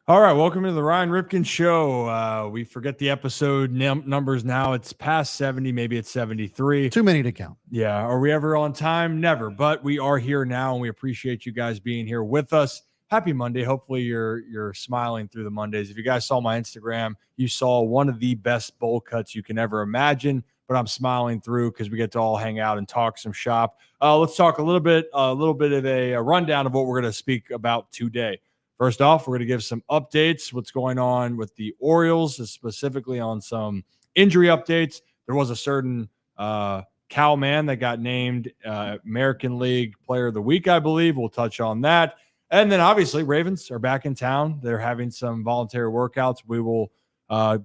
All right, welcome to the Ryan Ripken Show. We forget the episode numbers now. It's past 70, maybe it's 73. Too many to count. Yeah, are we ever on time? Never, but we are here now, and we appreciate you guys being here with us. Happy Monday. Hopefully you're smiling through the Mondays. If you guys saw my Instagram, you saw one of the best bowl cuts you can ever imagine, but I'm smiling through because we get to all hang out and talk some shop. Let's talk a little bit of a rundown of what we're going to speak about today. First off, we're going to give some updates, what's going on with the Orioles, specifically on some injury updates. There was a certain Cal man that got named American League Player of the Week, I believe. We'll touch on that. And then, obviously, Ravens are back in town. They're having some voluntary workouts. We will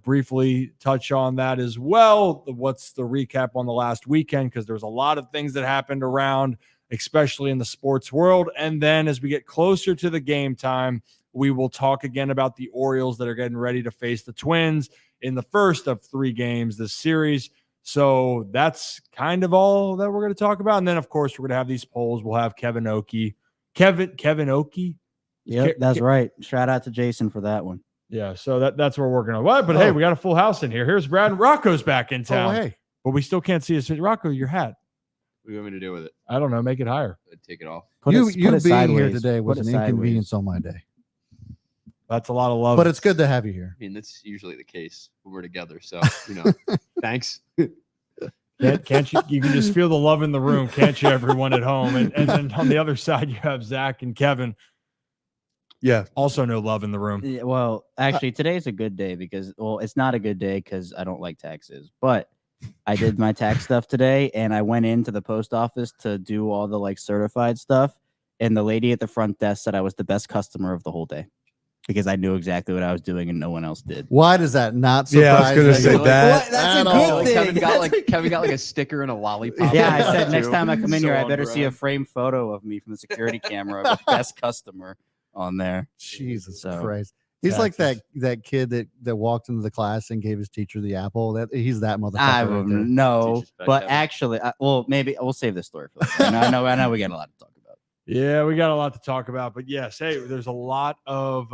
briefly touch on that as well. What's the recap on the last weekend? Because there's a lot of things that happened around, especially in the sports world. And then as we get closer to the game time, we will talk again about the Orioles that are getting ready to face the Twins in the first of 3 games this series. So that's kind of all that we're going to talk about. And then, of course, we're going to have these polls. We'll have Kevin Oakey. Kevin Oakey? Yep, that's right. Shout out to Jason for that one. Yeah, so that's what we're working on. But hey, we got a full house in here. Here's Brad. Rocco's back in town. Oh, hey. But we still can't see his face. Rocco, your hat. What do you want me to do with it? I don't know. Make it higher. Take it off. You being here today was an inconvenience on my day. That's a lot of love. But it's good to have you here. I mean, that's usually the case when we're together. So, thanks. Can't you? You can just feel the love in the room, can't you, everyone at home? And then on the other side, you have Zach and Kevin. Yeah. Also no love in the room. Yeah, well, actually, today's a good day because, it's not a good day because I don't like taxes. But I did my tax stuff today, and I went into the post office to do all the certified stuff. And the lady at the front desk said I was the best customer of the whole day because I knew exactly what I was doing and no one else did. Why does that not surprise I was going to say that. What? That's a good thing. Kevin got a sticker and a lollipop. Yeah, I said next time I come in here, I better see a framed photo of me from the security camera of the best customer on there. Jesus Christ. He's like that kid that walked into the class and gave his teacher the apple. He's that motherfucker. I right there. don't know, but actually, maybe we'll save this story for later. I know we got a lot to talk about. Yeah, we got a lot to talk about. But yes, hey, there's a lot of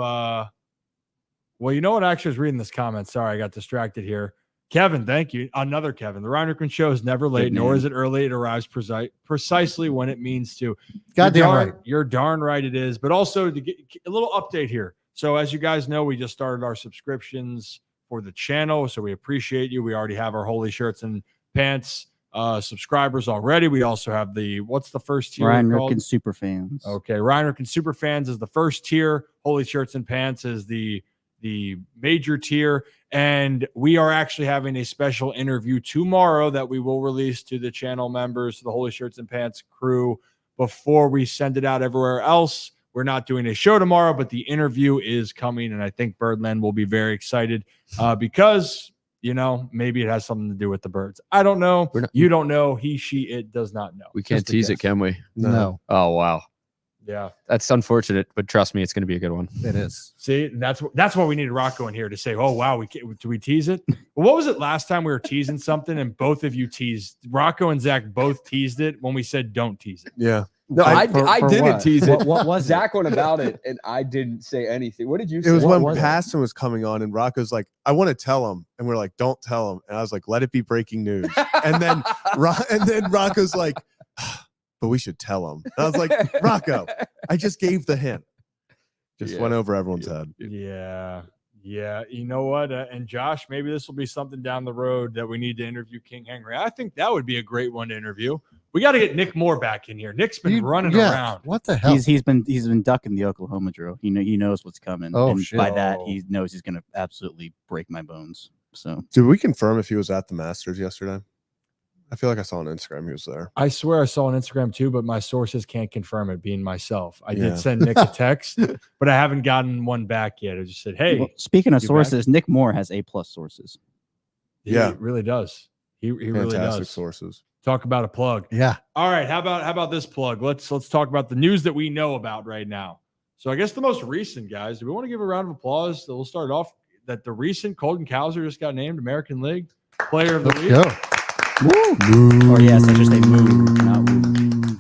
well, you know what? Actually, I was reading this comment. Sorry, I got distracted here. Kevin, thank you. Another Kevin. The Ryan Ripken Show is never late, nor is it early. It arrives precisely when it means to. Goddamn right. You're darn right it is. But also to get a little update here. So as you guys know, we just started our subscriptions for the channel. So we appreciate you. We already have our Holy Shirts and Pants subscribers already. We also have what's the first tier? Ryan Ripken Super Fans. Okay. Ryan Ripken Super Fans is the first tier. Holy Shirts and Pants is the major tier. And we are actually having a special interview tomorrow that we will release to the channel members, the Holy Shirts and Pants crew, before we send it out everywhere else. We're not doing a show tomorrow, but the interview is coming, and I think Birdland will be very excited because, maybe it has something to do with the birds. I don't know. You don't know. He, she, it does not know. We can't tease it, can we? No. Oh, wow. Yeah. That's unfortunate, but trust me, it's going to be a good one. It is. See, that's why we needed Rocco in here to say, oh, wow, do we tease it? Well, what was it last time we were teasing something and both of you teased? Rocco and Zach both teased it when we said don't tease it. Yeah. No, I didn't tease it. What was Zach went about it, and I didn't say anything. What did you say? It was when Paston was coming on, and Rocco's like, I want to tell him. And we're like, don't tell him. And I was like, let it be breaking news. And then Rocco's like, but we should tell him. And I was like, Rocco, I just gave the hint. Just went over everyone's head. Yeah. Yeah. You know what? And Josh, maybe this will be something down the road that we need to interview King Henry. I think that would be a great one to interview. We got to get Nick Moore back in here. Nick's been running around. What the hell? He's been ducking the Oklahoma drill. He knows what's coming. Oh, and shit. By that, he knows he's gonna absolutely break my bones. So Did we confirm if he was at the Masters yesterday? I feel like I saw on Instagram he was there. I swear I saw on Instagram too, but my sources can't confirm it, being myself. I did send Nick a text, but I haven't gotten one back yet. I just said, hey. Well, speaking of sources, Nick Moore has A+ sources. He really does. He really does. Fantastic sources. Talk about a plug. Yeah. All right. How about this plug? Let's talk about the news that we know about right now. So I guess the most recent, guys, do we want to give a round of applause? We'll start off that the recent Colton Cowser just got named American League Player of the Week. Go. Woo. Or yes, I should say move, not woo.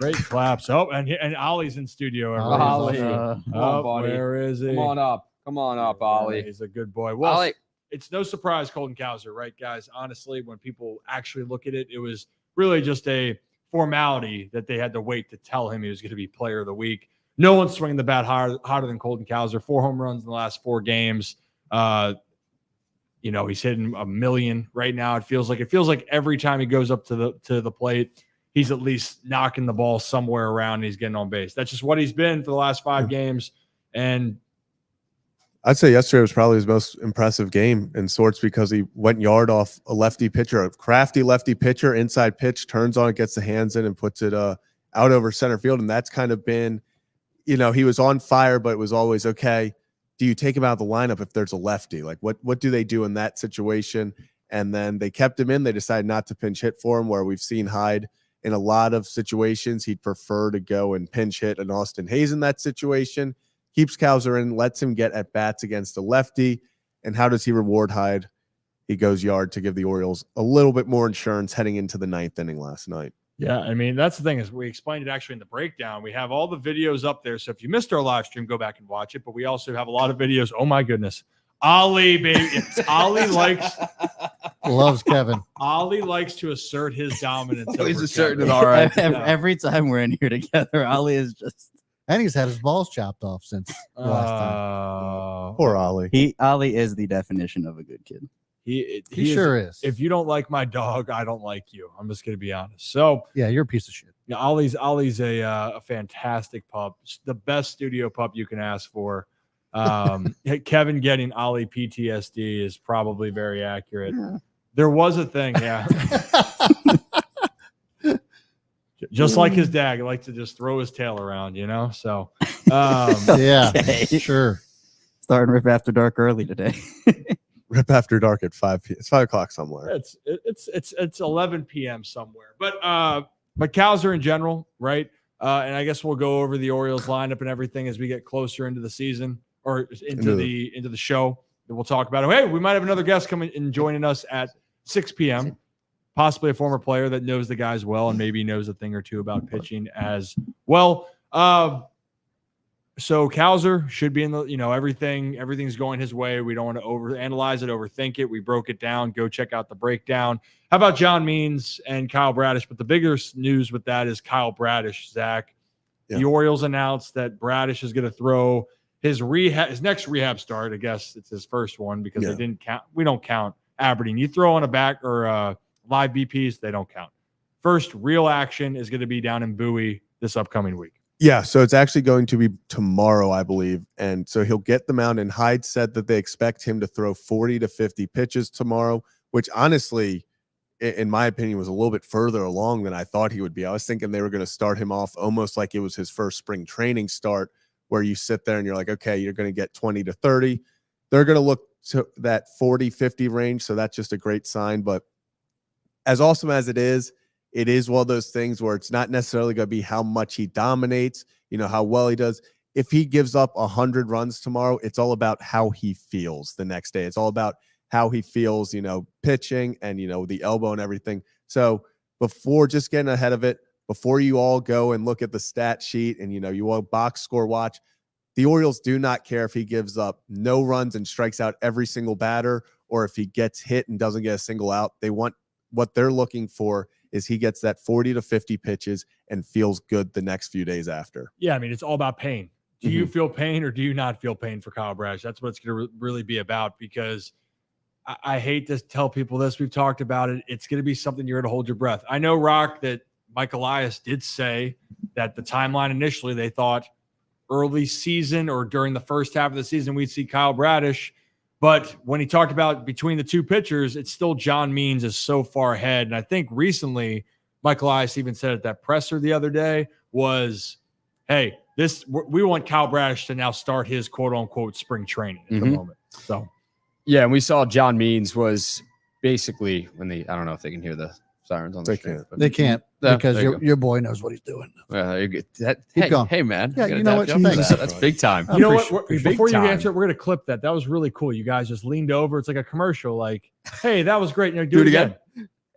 Great claps. Oh, and Ollie's in studio. Everybody. Ollie. Uh, Come on, buddy. Where is he? Come on up. Come on up, Ollie. He's a good boy. Well, Ollie. it's no surprise Colton Cowser, right, guys? Honestly, when people actually look at it, it was really just a formality that they had to wait to tell him he was going to be player of the week. No one's swinging the bat hotter than Colton Cowser. 4 home runs in the last 4 games. He's hitting a million right now. It feels like every time he goes up to the plate, he's at least knocking the ball somewhere around and he's getting on base. That's just what he's been for the last 5 games. And I'd say yesterday was probably his most impressive game in sorts because he went yard off a lefty pitcher, a crafty lefty pitcher, inside pitch, turns on it, gets the hands in and puts it out over center field. And that's kind of been, he was on fire, but it was always, okay, do you take him out of the lineup if there's a lefty? Like what do they do in that situation? And then they kept him in. They decided not to pinch hit for him, where we've seen Hyde in a lot of situations. He'd prefer to go and pinch hit an Austin Hayes in that situation. Keeps Cowser in, lets him get at bats against a lefty. And how does he reward Hyde? He goes yard to give the Orioles a little bit more insurance heading into the 9th inning last night. yeah, I mean, that's the thing is we explained it actually in the breakdown. We have all the videos up there. So if you missed our live stream, go back and watch it. But we also have a lot of videos. Oh my goodness. Ollie, baby. Ollie Loves Kevin. Ollie likes to assert his dominance. He's over asserting Kevin. it all right. Every time we're in here together, Ollie is just And he's had his balls chopped off since the last time. Poor Ollie. Ollie is the definition of a good kid. He He sure is. If you don't like my dog, I don't like you. I'm just going to be honest. So Yeah, you're a piece of shit. yeah, Ollie's a fantastic pup. The best studio pup you can ask for. Kevin getting Ollie PTSD is probably very accurate. Yeah. There was a thing, yeah. Just like his dad, he likes to just throw his tail around, So, Yeah, Okay. sure. Starting Rip After Dark early today. Rip After Dark at 5 p.m. It's 5 o'clock somewhere. it's 11 p.m. somewhere. But Cowser in general, right? And I guess we'll go over the Orioles lineup and everything as we get closer into the season or into the show. And we'll talk about it. Hey, we might have another guest coming and joining us at 6 p.m. Possibly a former player that knows the guys well and maybe knows a thing or two about pitching as well. So Cowser should be in the, everything's going his way. We don't want to overanalyze it, overthink it. We broke it down. Go check out the breakdown. How about John Means and Kyle Bradish? But the biggest news with that is Kyle Bradish, Zach. Yeah. The Orioles announced that Bradish is going to throw his next rehab start. I guess it's his first one because they didn't count. We don't count Aberdeen. You throw on a back or live BPs, they don't count. First real action is going to be down in Bowie this upcoming week. Yeah, so it's actually going to be tomorrow, I believe. And so he'll get the mound. And Hyde said that they expect him to throw 40 to 50 pitches tomorrow, which honestly, in my opinion, was a little bit further along than I thought he would be. I was thinking they were going to start him off almost like it was his first spring training start, where you sit there and you're like, okay, you're going to get 20 to 30. They're going to look to that 40, 50 range. So that's just a great sign. But as awesome as it is one of those things where it's not necessarily going to be how much he dominates, how well he does. If he gives up 100 runs tomorrow, it's all about how he feels the next day. It's all about how he feels, pitching and, the elbow and everything. So before just getting ahead of it, before you all go and look at the stat sheet and, you all box score watch, the Orioles do not care if he gives up no runs and strikes out every single batter, or if he gets hit and doesn't get a single out. What they're looking for is he gets that 40 to 50 pitches and feels good the next few days after. Yeah, I mean, it's all about pain. Do you feel pain or do you not feel pain for Kyle Bradish? That's what it's going to really be about, because I hate to tell people this. We've talked about it. It's going to be something you're going to hold your breath. I know, Rock, that Mike Elias did say that the timeline initially, they thought early season or during the first half of the season, we'd see Kyle Bradish. But when he talked about between the two pitchers, it's still John Means is so far ahead. And I think recently, Michael Elias even said at that presser the other day was, hey, we want Kyle Bradish to now start his quote unquote spring training at the moment. So, yeah, and we saw John Means was basically I don't know if they can hear the sirens on the screen. They can't because your boy knows what he's doing. Hey, man. Yeah, you know what? That's big time. You know what? Before you answer it, we're going to clip that. That was really cool. You guys just leaned over. It's like a commercial. Like, hey, that was great. Do it again.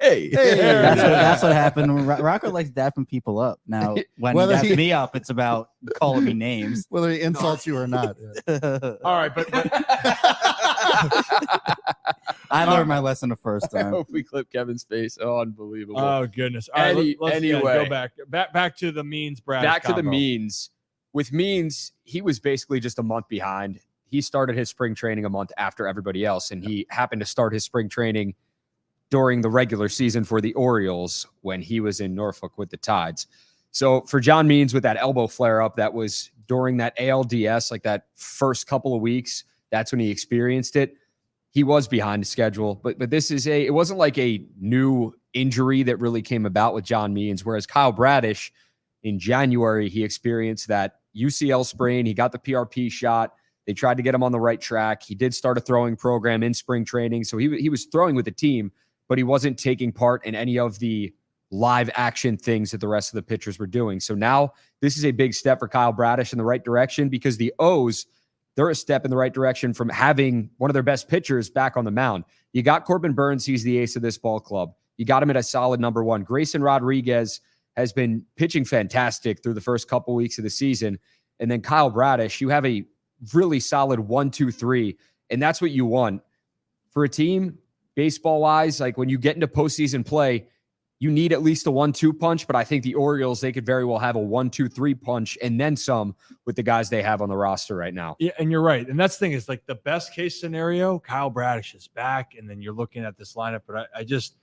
Hey, That's what happened. When Rocco likes dapping people up. Now, when he Whether daps he- me up, it's about calling me names. Whether he insults you or not. All right, but I learned my lesson the first I time. hope we clip Kevin's face. Oh, unbelievable. oh goodness. All right, let's anyway. go back to the Means Brad. Back to the Means. With Means, he was basically just a month behind. He started his spring training a month after everybody else, and he happened to start his spring training during the regular season for the Orioles when he was in Norfolk with the Tides. So for John Means with that elbow flare up, that was during that ALDS, like that first couple of weeks, that's when he experienced it. He was behind the schedule, but this is it wasn't like a new injury that really came about with John Means, whereas Kyle Bradish in January, he experienced that UCL sprain. He got the PRP shot. They tried to get him on the right track. He did start a throwing program in spring training. So he was throwing with the team, but he wasn't taking part in any of the live action things that the rest of the pitchers were doing. So now this is a big step for Kyle Bradish in the right direction because the O's, they're a step in the right direction from having one of their best pitchers back on the mound. You got Corbin Burns. He's the ace of this ball club. You got him at a solid number one. Grayson Rodriguez has been pitching fantastic through the first couple weeks of the season. And then Kyle Bradish, you have a really solid 1, 2, 3. And that's what you want for a team baseball wise. Like when you get into postseason play, you need at least a 1-2 punch, but I think the Orioles, they could very well have a 1-2-3 punch and then some with the guys they have on the roster right now. Yeah, and you're right. And that's the thing is like the best case scenario, Kyle Bradish is back, and then you're looking at this lineup. But I just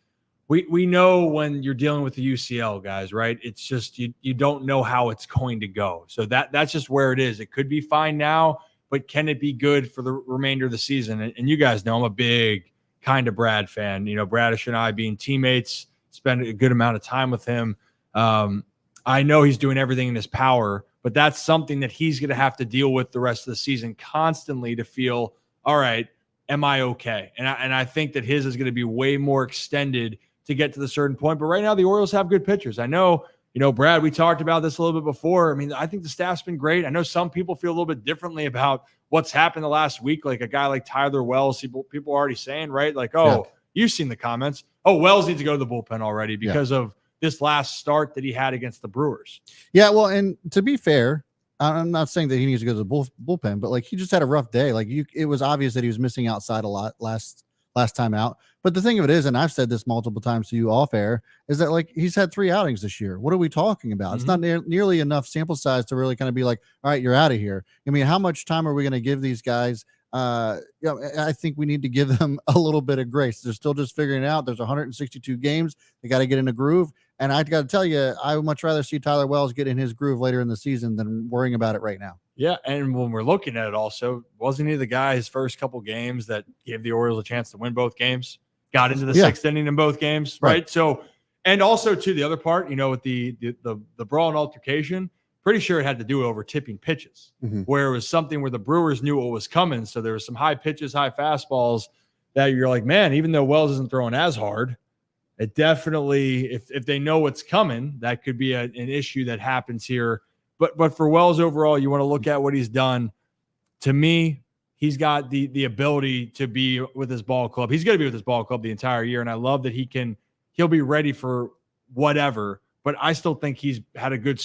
we know when you're dealing with the UCL guys, right? It's just you don't know how it's going to go. So that's just where it is. It could be fine now, but can it be good for the remainder of the season? And you guys know I'm a big kind of Brad fan. You know, Bradish and I being teammates, spend a good amount of time with him. I know he's doing everything in his power, but that's something that he's going to have to deal with the rest of the season constantly to feel, all right, am I okay? And I think that his is going to be way more extended to get to the certain point. But right now, the Orioles have good pitchers. I know, Brad, we talked about this a little bit before. I mean, I think the staff's been great. I know some people feel a little bit differently about what's happened the last week. Like a guy like Tyler Wells, people are already saying, right? Like, oh, you've seen the comments. Oh, Wells needs to go to the bullpen already because of this last start that he had against the Brewers. Yeah, well, and to be fair, I'm not saying that he needs to go to the bullpen, but like he just had a rough day. Like it was obvious that he was missing outside a lot last time out. But the thing of it is, and I've said this multiple times to you off air, is that like he's had 3 outings this year. What are we talking about? It's not nearly enough sample size to really kind of be like, all right, you're out of here. I mean, how much time are we going to give these guys? I think we need to give them a little bit of grace. They're still just figuring it out. There's 162 games. They got to get in a groove. And I got to tell you, I would much rather see Tyler Wells get in his groove later in the season than worrying about it right now. Yeah, and when we're looking at it also, wasn't he the guy his first couple games that gave the Orioles a chance to win both games? Got into the 6th inning in both games, right? So, and also to the other part, with the brawl and altercation, pretty sure it had to do over tipping pitches, where it was something where the Brewers knew what was coming. So there was some high pitches, high fastballs that you're like, man, even though Wells isn't throwing as hard, it definitely, if they know what's coming, that could be an issue that happens here. But for Wells overall, you want to look at what he's done. To me, he's got the ability to be with his ball club. He's going to be with his ball club the entire year, and I love that he'll be ready for whatever. But I still think he's had a good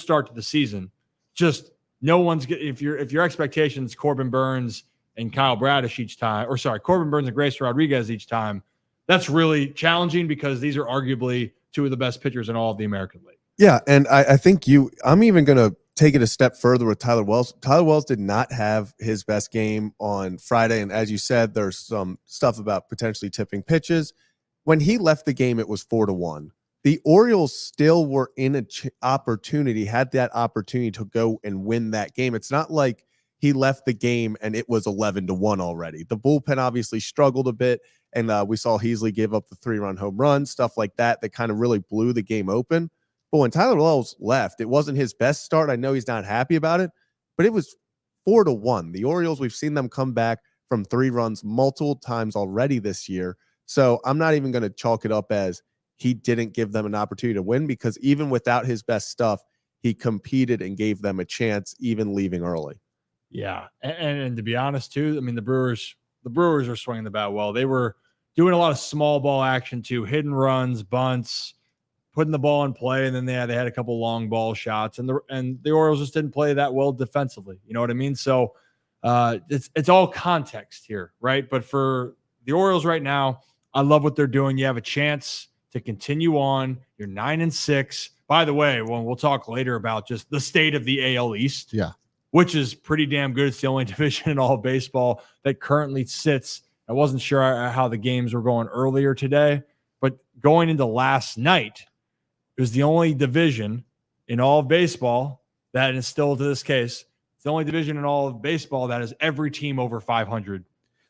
start to the season. Just no one's if your expectations Corbin Burns and Kyle Bradish each time, or sorry, Corbin Burns and Grayson Rodriguez each time, that's really challenging because these are arguably 2 of the best pitchers in all of the American League. Yeah, and I think I'm even going to take it a step further with Tyler Wells. Tyler Wells did not have his best game on Friday, and as you said, there's some stuff about potentially tipping pitches. When he left the game, it was 4-1. The Orioles still were in had that opportunity to go and win that game. It's not like he left the game and it was 11-1 already. The bullpen obviously struggled a bit, and we saw Heasley give up the 3-run home run, stuff like that kind of really blew the game open. But when Tyler Wells left, it wasn't his best start. I know he's not happy about it, but it was 4-1. The Orioles, we've seen them come back from 3 runs multiple times already this year. So I'm not even going to chalk it up as he didn't give them an opportunity to win, because even without his best stuff, he competed and gave them a chance, even leaving early. Yeah, and to be honest too, I mean the Brewers are swinging the bat well. They were doing a lot of small ball action too, hidden runs, bunts, putting the ball in play, and then they had a couple long ball shots, and the Orioles just didn't play that well defensively. You know what I mean? So it's all context here, right? But for the Orioles right now, I love what they're doing. You have a chance to continue on. You're 9-6. By the way, we'll talk later about just the state of the AL East. Yeah. Which is pretty damn good. It's the only division in all of baseball that currently sits. I wasn't sure how the games were going earlier today, but going into last night, it was the only division in all of baseball that is still to this case, it's the only division in all of baseball that has every team over 500.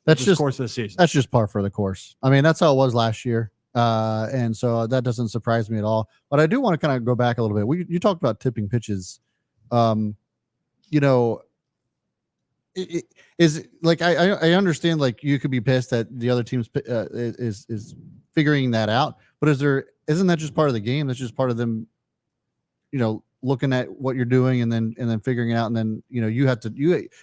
That's just course of the season. That's just par for the course. I mean, that's how it was last year. And so that doesn't surprise me at all. But I do want to kind of go back a little bit. You talked about tipping pitches. You know, is like I understand like you could be pissed that the other team's is figuring that out, but isn't that just part of the game? That's just part of them, you know, looking at what you're doing and then figuring it out, and then you know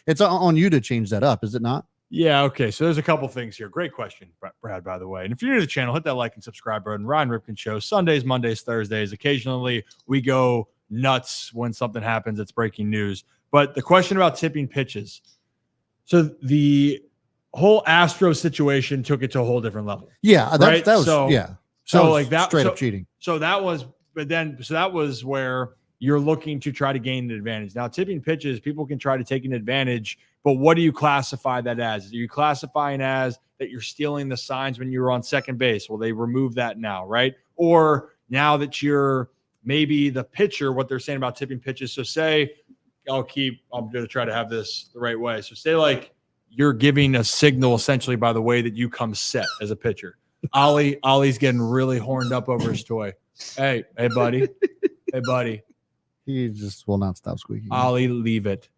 it's on you to change that up, is it not? Yeah, okay. So there's a couple things here. Great question, Brad, by the way. And if you're new to the channel, hit that like and subscribe button. Ryan Ripken Show, Sundays, Mondays, Thursdays. Occasionally we go nuts when something happens that's breaking news. But the question about tipping pitches. So the whole Astro situation took it to a whole different level. Yeah, right? that was so, yeah. So that was like that straight up cheating. So that was where you're looking to try to gain an advantage. Now, tipping pitches, people can try to take an advantage, but what do you classify that as? Are you classifying as that you're stealing the signs when you were on second base? Well, they remove that now, right? Or now that you're maybe the pitcher, what they're saying about tipping pitches. So say, I'm going to try to have this the right way. So say like you're giving a signal essentially by the way that you come set as a pitcher. Ollie's getting really horned up over his toy. Hey, buddy. Hey, buddy. He just will not stop squeaking. Ollie, leave it.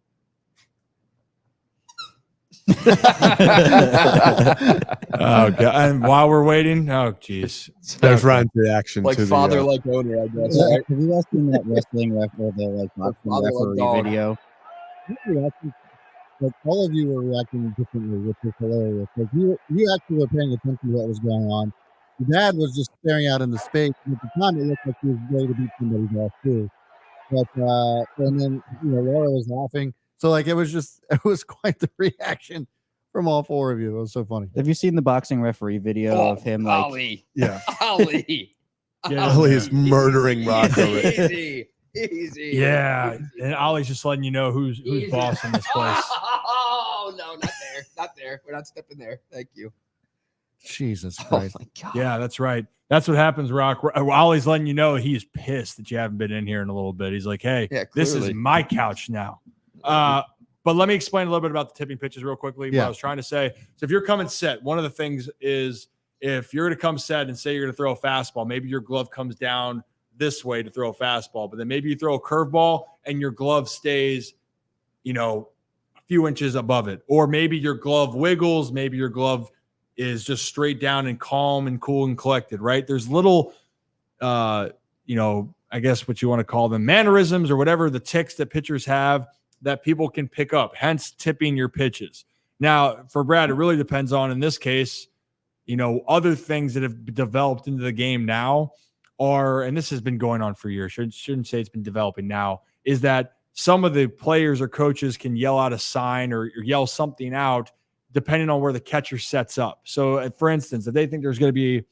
Oh, God. And while we're waiting, oh, geez. There's Ryan's reaction Like to father, the like owner, I guess. Yeah, Right? have you guys seen that wrestling referee, the like boxing Father, like referee dog. video? Like all of you were reacting differently, which is hilarious. Like you actually were paying attention to what was going on. Your dad was just staring out into space, and at the time it looked like he was ready to beat somebody's ass too. But and then Laura was laughing. So like it was quite the reaction from all four of you. It was so funny. Have you seen the boxing referee video of him like Ollie. yeah. Ollie. Ollie is murdering Rocco. Easy. Easy. Yeah. And Ollie's just letting you know who's boss in this place. Oh, no, not there. Not there. We're not stepping there. Thank you. Jesus oh Christ. my god. Yeah, that's right. That's what happens, Rock. Ollie's letting you know he's pissed that you haven't been in here in a little bit. He's like, hey, Yeah, this is clearly. my couch now. But let me explain a little bit about the tipping pitches real quickly. What Yeah. I was trying to say. So if you're coming set, one of the things is if you're going to come set and say you're going to throw a fastball, maybe your glove comes down this way to throw a fastball, but then maybe you throw a curveball and your glove stays, a few inches above it. Or maybe your glove wiggles, maybe your glove is just straight down and calm and cool and collected, right? There's little, I guess what you want to call them, mannerisms or whatever the tics that pitchers have that people can pick up, hence tipping your pitches. Now, for Brad, it really depends on, in this case, other things that have developed into the game now are, and this has been going on for years, shouldn't say it's been developing now, is that some of the players or coaches can yell out a sign or yell something out depending on where the catcher sets up. So, for instance, if they think there's going to be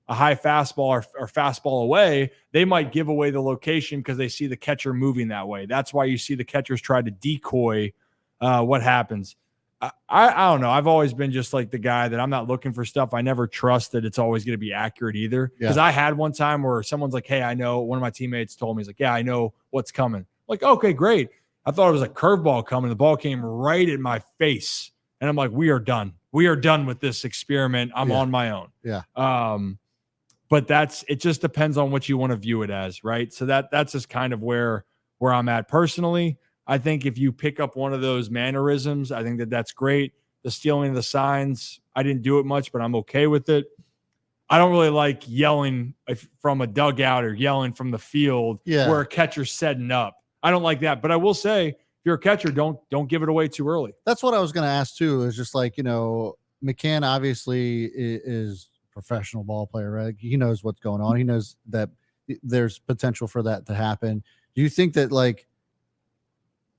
a high fastball or fastball away, they might give away the location because they see the catcher moving that way. That's why you see the catchers try to decoy what happens. I don't know. I've always been just like the guy that I'm not looking for stuff. I never trust that it's always going to be accurate either. Because I had one time where someone's like, hey, I know, one of my teammates told me, he's like, yeah, I know what's coming. Like, okay, great. I thought it was a curveball coming. The ball came right in my face. And I'm like, we are done. We are done with this experiment. I'm on my own. Yeah. But it just depends on what you want to view it as, right? So that's just kind of where I'm at personally. I think if you pick up one of those mannerisms, I think that's great. The stealing of the signs, I didn't do it much, but I'm okay with it. I don't really like yelling from a dugout or yelling from the field where a catcher's setting up. I don't like that. But I will say, if you're a catcher, don't give it away too early. That's what I was going to ask too. Is just like, McCann obviously is professional ball player, right? He knows what's going on. He knows that there's potential for that to happen. Do you think that, like,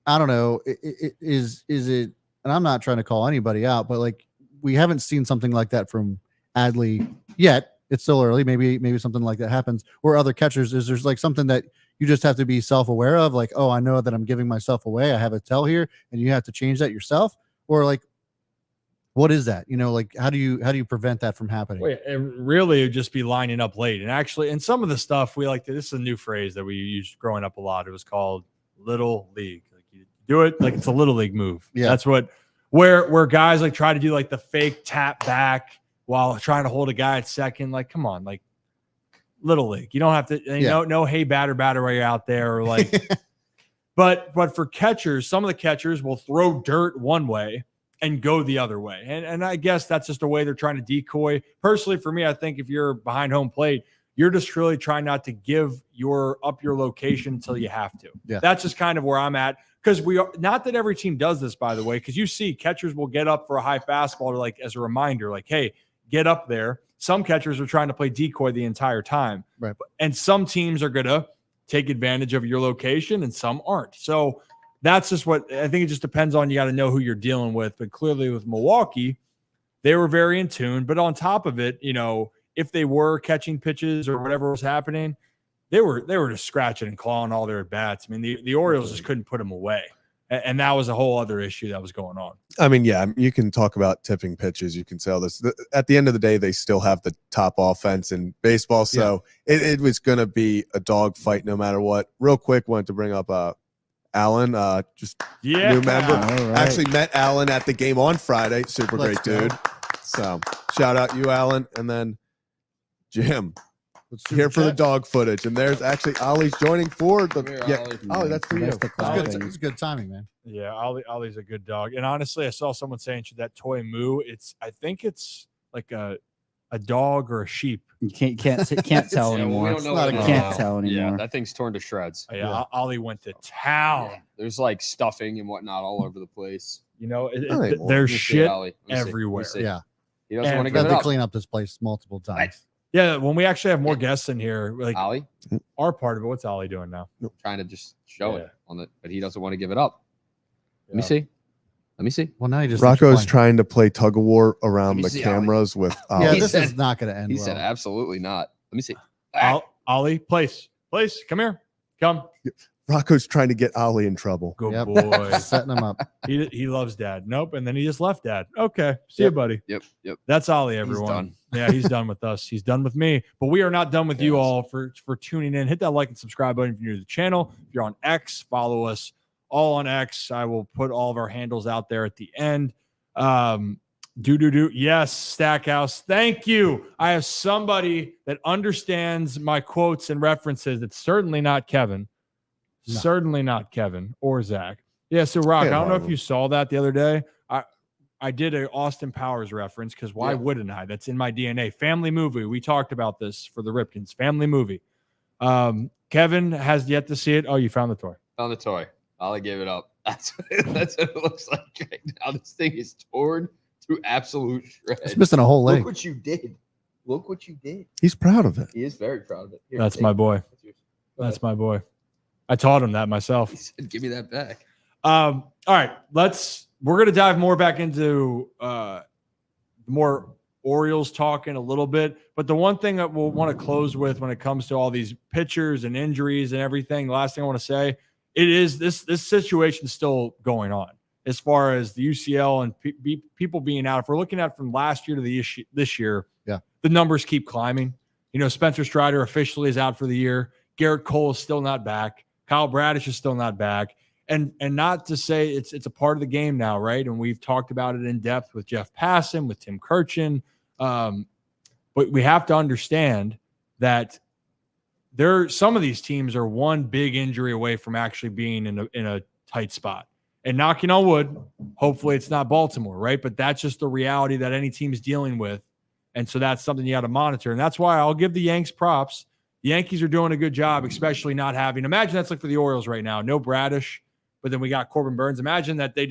I don't know, is it, and I'm not trying to call anybody out, but like, we haven't seen something like that from Adley yet. It's still early. Maybe something like that happens, or other catchers. Is there's like something that you just have to be self-aware of, like, oh, I know that I'm giving myself away. I have a tell here, and you have to change that yourself, or like, what is that? Like, how do you prevent that from happening? Well, and really, it would just be lining up late. And actually, in some of the stuff we like to, this is a new phrase that we used growing up a lot. It was called little league. Like, you do it like it's a little league move. Yeah. That's where guys like try to do like the fake tap back while trying to hold a guy at second. Like, come on, like, little league. You don't have to, no, hey, batter while you're out there, or like, but for catchers, some of the catchers will throw dirt one way and go the other way. And I guess that's just a way they're trying to decoy. Personally, for me, I think if you're behind home plate, you're just really trying not to give your location until you have to. Yeah. That's just kind of where I'm at. Because not that every team does this, by the way, because you see catchers will get up for a high fastball to, like, as a reminder, like, hey, get up there. Some catchers are trying to play decoy the entire time. Right. And some teams are going to take advantage of your location and some aren't. So that's just what I think. It just depends on, you got to know who you're dealing with. But clearly with Milwaukee, they were very in tune. But on top of it, if they were catching pitches or whatever was happening, they were just scratching and clawing all their at bats. I mean, the Orioles just couldn't put them away. And that was a whole other issue that was going on. I mean, yeah, you can talk about tipping pitches. You can sell this. At the end of the day, they still have the top offense in baseball. So it was going to be a dogfight no matter what. Real quick, wanted to bring up Alan, new member. Right. Actually met Alan at the game on Friday. Super Let's great go. dude. So shout out you, Alan. And then Jim, here for the dog footage. And there's actually Ollie's joining for the Ollie, that's for you. That's the It's claw good. thing. It's good timing, man. Yeah, Ollie's a good dog. And honestly, I saw someone saying, should that toy moo? I think it's like a dog or a sheep. You can't tell Yeah, well, we anymore. don't know not what a it is. Can't tell anymore. Yeah, that thing's torn to shreds. Oh, yeah, Ollie went to town. There's like stuffing and whatnot all over the place. Not There's Let me see, shit Ollie. Let me see. Let me everywhere. see. Yeah. He doesn't want to Everywhere. give Got it to up. clean up this place multiple times. Yeah, when we actually have more guests in here, like Ollie our part of it, what's Ollie doing now? trying to just show Yeah. it on it, but he doesn't want to give it up. Let me Yeah. see. Let me see. Well, now you just Rocco's explained. trying to play tug of war around Let me the see, Ollie. cameras with Yeah, Ollie. He this said- is not going to end He well. said absolutely not. Let me see. Ollie, place, come here, come, Rocco's trying to get Ollie in trouble. good Yep. boy. Setting him up. he loves Dad. Nope, and then he just left Dad. Okay, see you, buddy. Yep. That's Ollie, He's everyone. done. Yeah, he's done with us. He's done with me. But we are not done with you Yes. all for tuning in. Hit that like and subscribe button if you're new to the channel. If you're on X, follow us all on X. I will put all of our handles out there at the end. Yes, Stackhouse. Thank you. I have somebody that understands my quotes and references. It's certainly not Kevin. No. Certainly not Kevin or Zach. Yeah, so Rock, Yeah, I don't know one of if you saw that the other day. I did a Austin Powers reference because why Yeah. wouldn't I? That's in my DNA. Family movie. We talked about this for the Ripkens. Family movie. Kevin has yet to see it. Oh, you found the toy. Found the toy. Ollie gave it up. That's what it looks like right now. This thing is torn to absolute shreds. It's missing a whole leg. Look what you did. Look what you did. He's proud of it. He is very proud of it. Here, That's take my it. boy. That's yours. Go That's ahead. my boy. I taught him that myself. He said, "Give me that back." All right, we're gonna dive more back into more Orioles talking a little bit. But the one thing that we'll want to close with when it comes to all these pitchers and injuries and everything, the last thing I want to say, it is this situation is still going on as far as the UCL and people being out. If we're looking at from last year to this year, the numbers keep climbing. Spencer Strider officially is out for the year. Garrett Cole is still not back. Kyle Bradish is still not back. And not to say it's a part of the game now, right? And we've talked about it in depth with Jeff Passan, with Tim Kirchin. But we have to understand that some of these teams are one big injury away from actually being in a tight spot. And knocking on wood, hopefully it's not Baltimore, right? But that's just the reality that any team's dealing with. And so that's something you got to monitor. And that's why I'll give the Yanks props. The Yankees are doing a good job, especially not having – imagine that's like for the Orioles right now. No Bradish, but then we got Corbin Burns. Imagine that we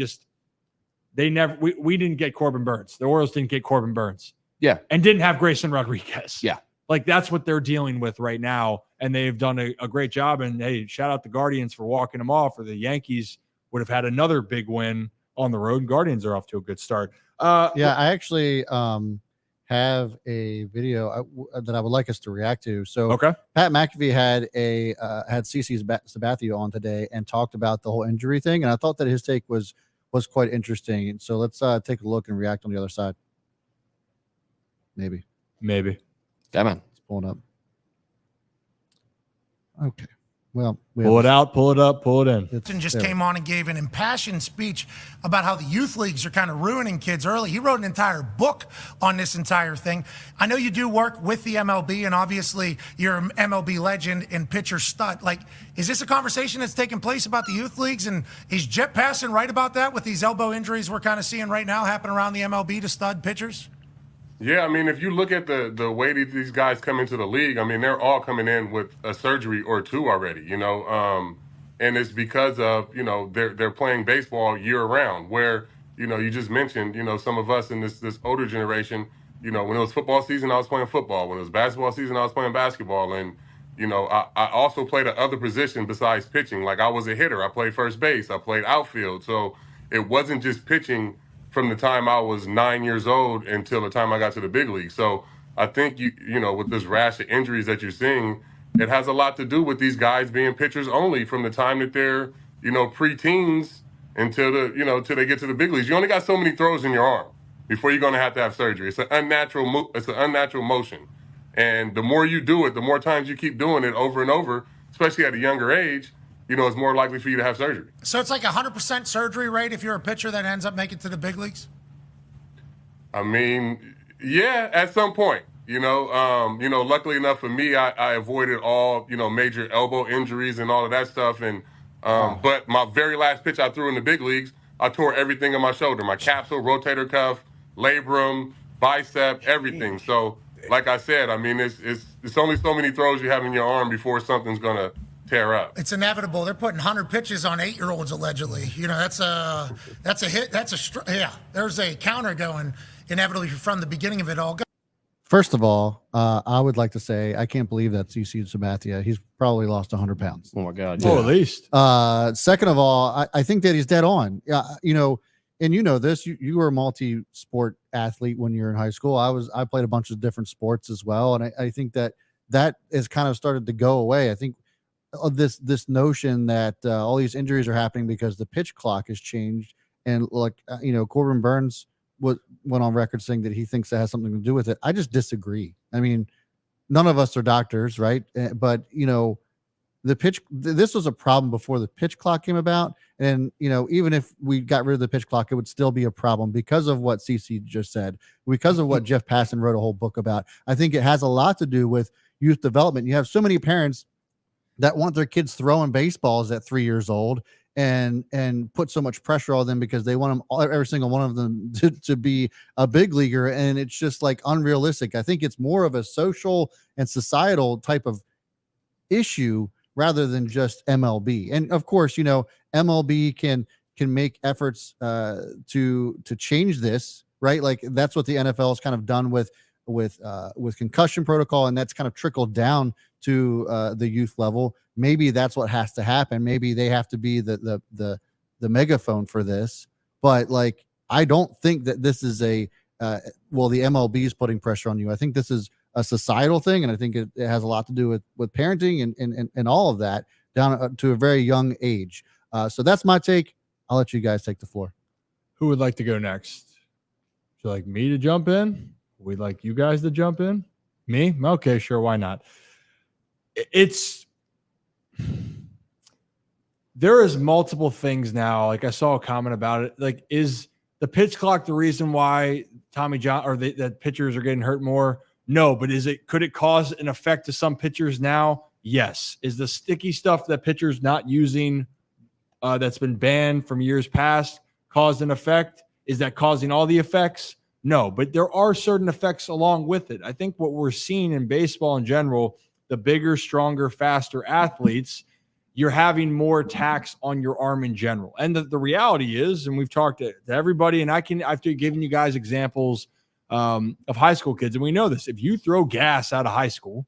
didn't get Corbin Burns. The Orioles didn't get Corbin Burns. Yeah. And didn't have Grayson Rodriguez. Yeah. Like that's what they're dealing with right now. And they've done a great job. And hey, shout out the Guardians for walking them off, or the Yankees would have had another big win on the road. Guardians are off to a good start. Yeah, I actually have a video that I would like us to react to. So Okay. Pat McAfee had CC Sabathia on today and talked about the whole injury thing, and I thought that his take was quite interesting. So let's take a look and react on the other side. Maybe. Come on. It's pulling up. Okay. Well, Pull it out, pull it up, pull it in. Ripken just came on and gave an impassioned speech about how the youth leagues are kind of ruining kids early. He wrote an entire book on this entire thing. I know you do work with the MLB, and obviously you're an MLB legend and pitcher stud. Like, is this a conversation that's taking place about the youth leagues? And is Jet Passan right about that with these elbow injuries we're kind of seeing right now happen around the MLB to stud pitchers? Yeah, I mean, if you look at the way that these guys come into the league, I mean, they're all coming in with a surgery or two already, and it's because of, they're playing baseball year round, where, you just mentioned, some of us in this older generation, when it was football season, I was playing football. When it was basketball season, I was playing basketball. And, I also played another position besides pitching. Like, I was a hitter. I played first base. I played outfield. So it wasn't just pitching from the time I was 9 years old until the time I got to the big league. So I think, with this rash of injuries that you're seeing, it has a lot to do with these guys being pitchers only from the time that they're, pre-teens until till they get to the big leagues. You only got so many throws in your arm before you're going to have surgery. It's an unnatural motion. And the more you do it, the more times you keep doing it over and over, especially at a younger age, it's more likely for you to have surgery. So it's like 100% surgery rate if you're a pitcher that ends up making it to the big leagues? I mean, yeah, at some point, luckily enough for me, I avoided all, major elbow injuries and all of that stuff. And, but my very last pitch I threw in the big leagues, I tore everything in my shoulder, my capsule, rotator cuff, labrum, bicep, everything. So like I said, I mean, it's only so many throws you have in your arm before something's going to tear up. It's inevitable. They're putting 100 pitches on 8-year-olds allegedly. That's a hit. There's a counter going inevitably from the beginning of it all. First of all, I would like to say I can't believe that CC Sabathia. He's probably lost 100 pounds. Oh my God. Oh, at least. Second of all, I think that he's dead on. And this. You were a multi-sport athlete when you were in high school. I played a bunch of different sports as well, and I think that has kind of started to go away. I think this notion that all these injuries are happening because the pitch clock has changed, and Corbin Burns went on record saying that he thinks that has something to do with it. I just disagree. I mean, none of us are doctors, right? But this was a problem before the pitch clock came about, and even if we got rid of the pitch clock, it would still be a problem because of what CC just said, because of what Jeff Passan wrote a whole book about. I think it has a lot to do with youth development. You have so many parents that want their kids throwing baseballs at 3 years old and put so much pressure on them because they want them, every single one of them, to be a big leaguer. And it's just like unrealistic. I think it's more of a social and societal type of issue rather than just MLB. And of course, MLB can make efforts to change this, right? Like that's what the NFL has kind of done with concussion protocol, and that's kind of trickled down to the youth level. Maybe that's what has to happen. Maybe they have to be the megaphone for this. But like, I don't think that this is the MLB is putting pressure on you. I think this is a societal thing, and I think it has a lot to do with parenting and all of that down to a very young age. So that's my take. I'll let you guys take the floor. Who would like to go next? Would you like me to jump in? We'd like you guys to jump in. Me? Okay, sure. Why not? There is multiple things now. Like I saw a comment about it. Like, is the pitch clock the reason why Tommy John or that pitchers are getting hurt more? No, but could it cause an effect to some pitchers now? Yes. Is the sticky stuff that pitchers not using that's been banned from years past caused an effect? Is that causing all the effects? No, but there are certain effects along with it. I think what we're seeing in baseball in general, the bigger, stronger, faster athletes, you're having more attacks on your arm in general. And the reality is, and we've talked to everybody, and I've given you guys examples of high school kids, and we know this. If you throw gas out of high school,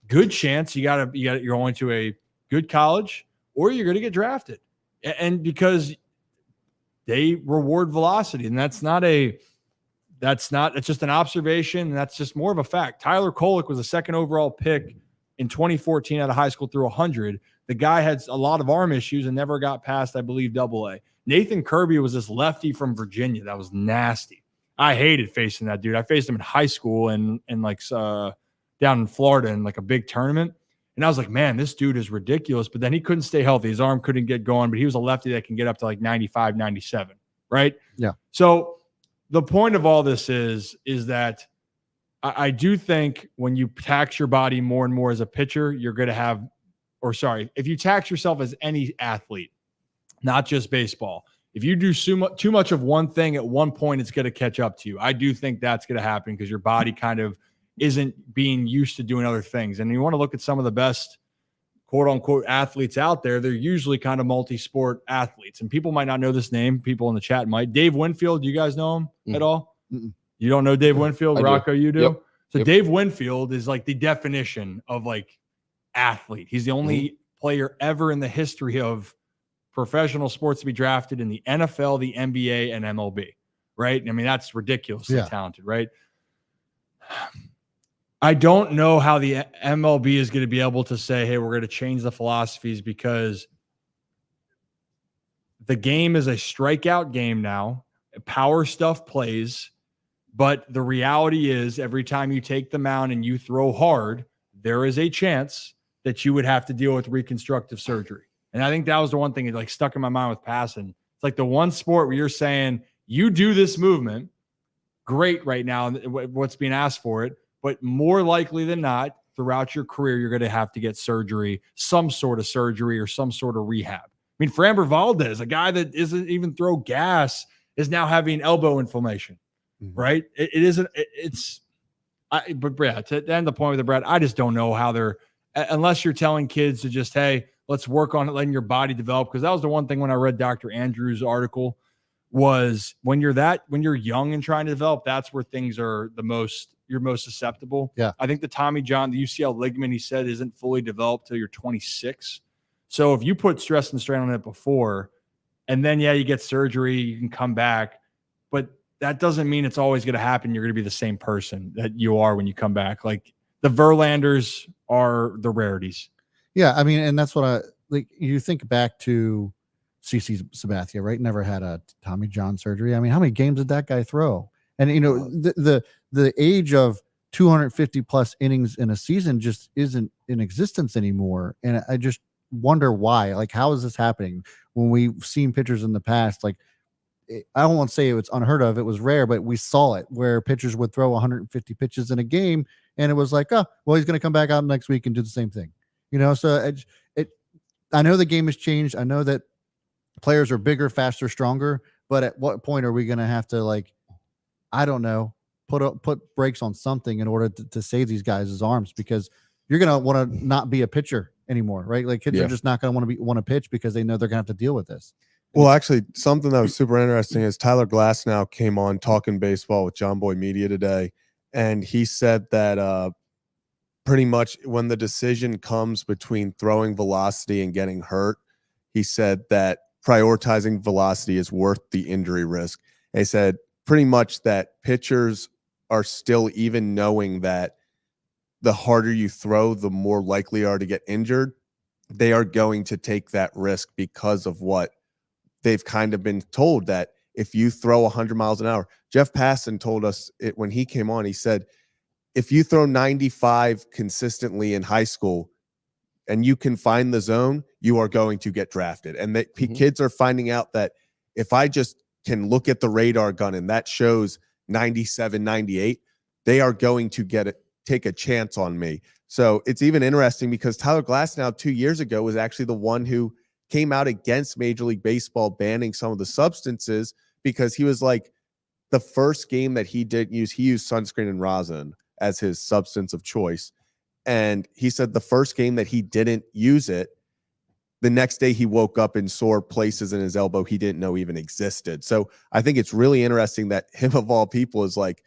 good chance you're going to a good college or you're going to get drafted. And because they reward velocity, and it's just an observation, and that's just more of a fact. Tyler Kolek was the second overall pick in 2014 out of high school through 100. The guy had a lot of arm issues and never got past, I believe, AA. Nathan Kirby was this lefty from Virginia that was nasty. I hated facing that dude. I faced him in high school and down in Florida in like a big tournament. And I was like, man, this dude is ridiculous. But then he couldn't stay healthy. His arm couldn't get going, but he was a lefty that can get up to like 95, 97, right? Yeah. So the point of all this is that I do think when you tax your body more and more as a pitcher, you're going to have, if you tax yourself as any athlete, not just baseball, if you do too much of one thing at one point, it's going to catch up to you. I do think that's going to happen because your body kind of isn't being used to doing other things. And you want to look at some of the best quote unquote athletes out there. They're usually kind of multi-sport athletes, and people might not know this name. People in the chat might. Dave Winfield. Do you guys know him at all? Mm-mm. You don't know Dave Winfield? Rocco, you do? Yep. So Yep. Dave Winfield is like the definition of like athlete. He's the only player ever in the history of professional sports to be drafted in the NFL, the NBA, and MLB, right? I mean, that's ridiculously talented, right? I don't know how the MLB is going to be able to say, hey, we're going to change the philosophies, because the game is a strikeout game now. Power stuff plays, but the reality is every time you take the mound and you throw hard, there is a chance that you would have to deal with reconstructive surgery. And I think that was the one thing that like stuck in my mind with passing. It's like the one sport where you're saying you do this movement great right now, what's being asked for it, but more likely than not, throughout your career, you're going to have to get surgery, some sort of surgery or some sort of rehab. I mean, Framber Valdez, a guy that isn't even throw gas, is now having elbow inflammation, right? But Brad, to end the point with the Brad, I just don't know how they're, unless you're telling kids to just, hey, let's work on it, letting your body develop. Because that was the one thing when I read Dr. Andrews' article was when you're young and trying to develop, that's where things are you're most susceptible. Yeah. I think the Tommy John, the UCL ligament, he said, isn't fully developed till you're 26. So if you put stress and strain on it before, and then, you get surgery, you can come back, but that doesn't mean it's always going to happen. You're going to be the same person that you are when you come back. Like the Verlanders are the rarities. Yeah. I mean, and that's what you think back to CC Sabathia, right? Never had a Tommy John surgery. I mean, how many games did that guy throw? And, the age of 250 plus innings in a season just isn't in existence anymore. And I just wonder why. Like, how is this happening when we've seen pitchers in the past? Like, I don't want to say it was unheard of. It was rare, but we saw it where pitchers would throw 150 pitches in a game, and it was like, oh, well, he's going to come back out next week and do the same thing. So I know the game has changed. I know that players are bigger, faster, stronger, but at what point are we going to have to, like, I don't know, put brakes on something in order to save these guys' arms, because you're going to want to not be a pitcher anymore, right? Like kids are just not going to want to pitch because they know they're going to have to deal with this. Well, actually, something that was super interesting is Tyler Glasnow came on Talking Baseball with John Boy Media today, and he said that pretty much when the decision comes between throwing velocity and getting hurt, he said that prioritizing velocity is worth the injury risk. And he said pretty much that pitchers are still even knowing that the harder you throw, the more likely you are to get injured. They are going to take that risk because of what they've kind of been told, that if you throw 100 miles an hour, Jeff Passan told us it when he came on, he said, if you throw 95 consistently in high school and you can find the zone, you are going to get drafted. And that kids are finding out that if I just can look at the radar gun and that shows 97, 98, they are going to take a chance on me. So it's even interesting because Tyler Glasnow 2 years ago was actually the one who came out against Major League Baseball banning some of the substances, because he was like, the first game that he didn't use, he used sunscreen and rosin as his substance of choice. And he said the first game that he didn't use it, the next day he woke up in sore places in his elbow he didn't know even existed. So I think it's really interesting that him of all people is like,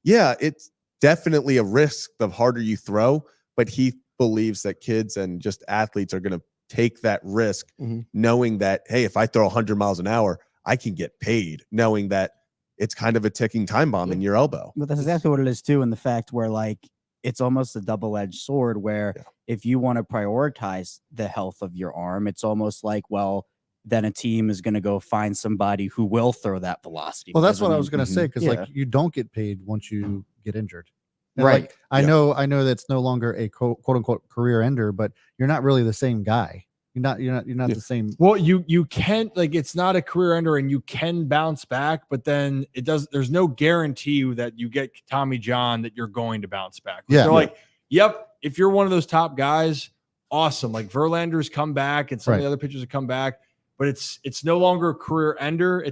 Yeah, it's definitely a risk the harder you throw, but he believes that kids and just athletes are going to take that risk, knowing that, hey, if I throw 100 miles an hour, I can get paid, knowing that it's kind of a ticking time bomb in your elbow. But that's exactly what it is too, in the fact where like it's almost a double-edged sword where if you want to prioritize the health of your arm, it's almost like, well, then a team is going to go find somebody who will throw that velocity. Well, that's because, what I was going to say, because like you don't get paid once you get injured. And, Right. Like, I know that's no longer a quote unquote career ender, but you're not really the same guy. You're not the same. Well, you can, like, it's not a career ender and you can bounce back, but then there's no guarantee that you get Tommy John that you're going to bounce back. They're like, yep, if you're one of those top guys, awesome. Like Verlander's come back and some of the other pitchers have come back, but it's no longer a career ender.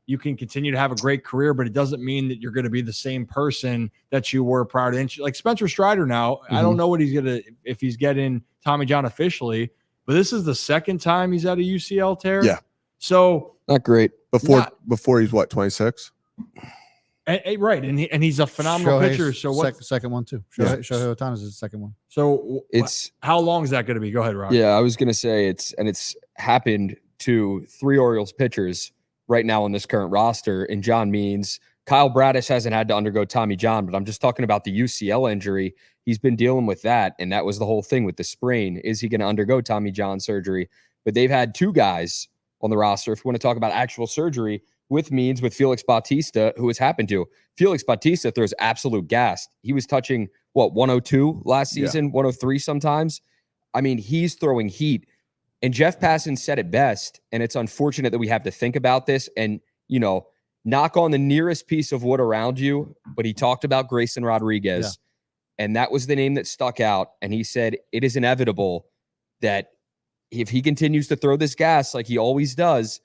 You can continue to have a great career, but it doesn't mean that you're going to be the same person that you were prior to injury. Like Spencer Strider now, I don't know what if he's getting Tommy John officially, but this is the second time he's had a UCL tear. Yeah. So not great. Before he's what, 26? Right. And he's a phenomenal pitcher. So what? Second one too. Shohei Ohtani is the second one. So how long is that going to be? Go ahead, Rob. Yeah, I was going to say it's happened to 3 Orioles pitchers right now on this current roster. And John Means, Kyle Bradish hasn't had to undergo Tommy John, but I'm just talking about the UCL injury. He's been dealing with that. And that was the whole thing with the sprain. Is he going to undergo Tommy John surgery? But they've had 2 guys on the roster, if we want to talk about actual surgery, with Means, with Felix Bautista, who has happened to. Felix Bautista throws absolute gas. He was touching, 102 last season, 103 sometimes. I mean, he's throwing heat. And Jeff Passan said it best, and it's unfortunate that we have to think about this and, knock on the nearest piece of wood around you, but he talked about Grayson Rodriguez, and that was the name that stuck out. And he said it is inevitable that if he continues to throw this gas like he always does,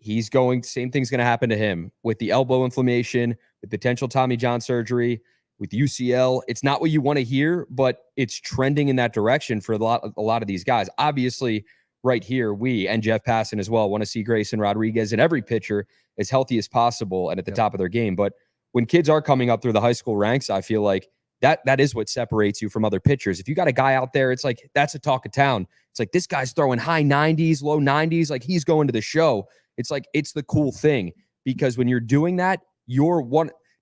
same thing's going to happen to him with the elbow inflammation, with potential Tommy John surgery, with UCL. It's not what you want to hear, but it's trending in that direction for a lot of these guys. Obviously, right here, we and Jeff Passan as well want to see Grayson Rodriguez and every pitcher as healthy as possible and at the top of their game. But when kids are coming up through the high school ranks, I feel like that is what separates you from other pitchers. If you got a guy out there, it's like, that's a talk of town. It's like, this guy's throwing high 90s, low 90s, like he's going to the show. It's like, it's the cool thing, because when you're doing that, you're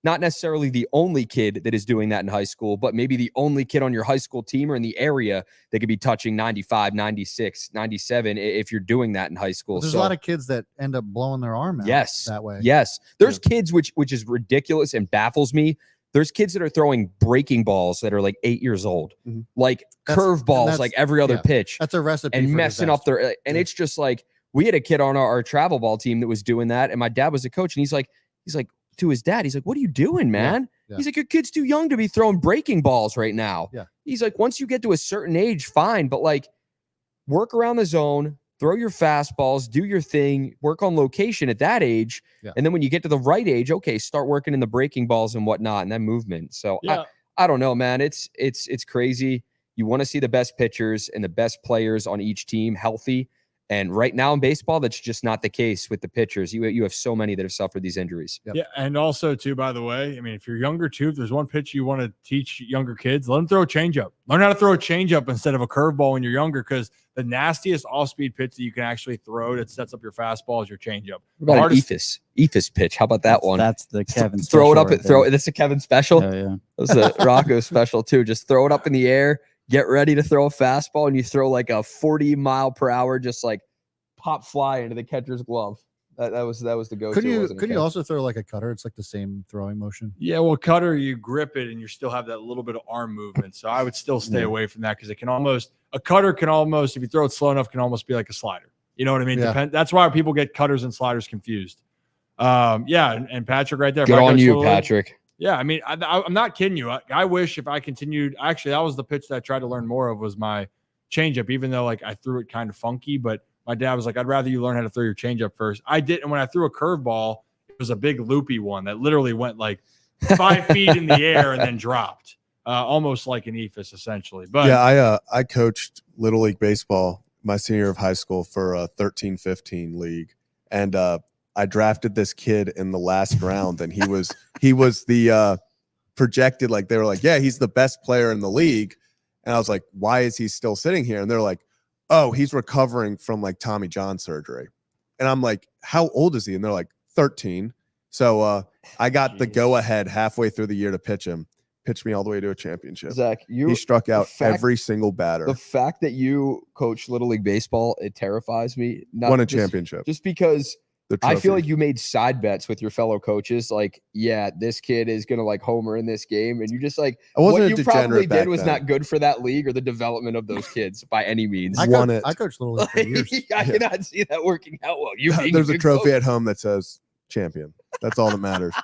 not necessarily the only kid that is doing that in high school, but maybe the only kid on your high school team or in the area that could be touching 95, 96, 97 if you're doing that in high school. But there's a lot of kids that end up blowing their arm out that way. Yes. There's kids, which is ridiculous and baffles me. There's kids that are throwing breaking balls that are like 8 years old, like curve balls, like every other pitch. That's a recipe and for messing disaster. up their, and it's just like, we had a kid on our travel ball team that was doing that. And my dad was a coach, and he's like to his dad, he's like, what are you doing, man? Yeah. He's like, your kid's too young to be throwing breaking balls right now. Yeah. He's like, once you get to a certain age, fine. But like, work around the zone, throw your fastballs, do your thing, work on location at that age. Yeah. And then when you get to the right age, okay, start working in the breaking balls and whatnot and that movement. So I don't know, man. It's crazy. You want to see the best pitchers and the best players on each team healthy. And right now in baseball, that's just not the case with the pitchers. You have so many that have suffered these injuries. Yeah, and also too, by the way, I mean, if you're younger too, if there's one pitch you want to teach younger kids, let them throw a changeup. Learn how to throw a changeup instead of a curveball when you're younger, because the nastiest off-speed pitch that you can actually throw that sets up your fastball is your changeup. What about an Ephus pitch? How about that one? That's the Kevin. Throw it up. Right That's a Kevin special. yeah. That's a Rocco special too. Just throw it up in the air. Get ready to throw a fastball, and you throw like a 40 mile per hour, just like pop fly into the catcher's glove. That was the go-to. Could you also throw like a cutter? It's like the same throwing motion. Yeah, well, cutter, you grip it and you still have that little bit of arm movement. So I would still stay away from that, because a cutter can almost, if you throw it slow enough, can almost be like a slider. You know what I mean? Yeah. That's why people get cutters and sliders confused. And Patrick right there. Good on you, Patrick. Yeah, I mean, I'm not kidding you. I wish if I continued. Actually, that was the pitch that I tried to learn more of, was my changeup. Even though like I threw it kind of funky, but my dad was like, "I'd rather you learn how to throw your changeup first." I did, and when I threw a curveball, it was a big loopy one that literally went like 5 feet in the air and then dropped, almost like an Ephus essentially. But yeah, I coached Little League baseball my senior year of high school for a 13-15 league, and I drafted this kid in the last round, and he was the projected, like they were like, yeah, he's the best player in the league. And I was like, why is he still sitting here? And they're like, oh, he's recovering from like Tommy John surgery. And I'm like, how old is he? And they're like, 13. So I got the go ahead halfway through the year to pitch him. Pitched me all the way to a championship. Zach, he struck out every single batter. The fact that you coach Little League Baseball, it terrifies me. Won a championship. Just because I feel like you made side bets with your fellow coaches. Like, yeah, this kid is going to like homer in this game. And you just like, what you probably did was not good for that league or the development of those kids by any means. I coached Little League for years. I cannot see that working out well. There's a trophy at home that says champion. That's all that matters.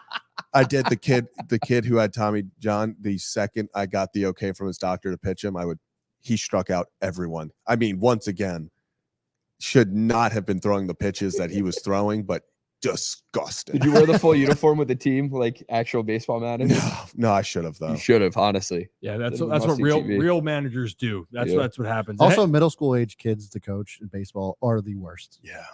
I did the kid who had Tommy John. The second I got the okay from his doctor to pitch him, he struck out everyone. I mean, once again, should not have been throwing the pitches that he was throwing, but disgusting. Did you wear the full uniform with the team, like actual baseball managers? No, I should have though. You should have, honestly. Yeah, that's what real managers do. That's what happens. Also, middle school age kids to coach in baseball are the worst. Yeah.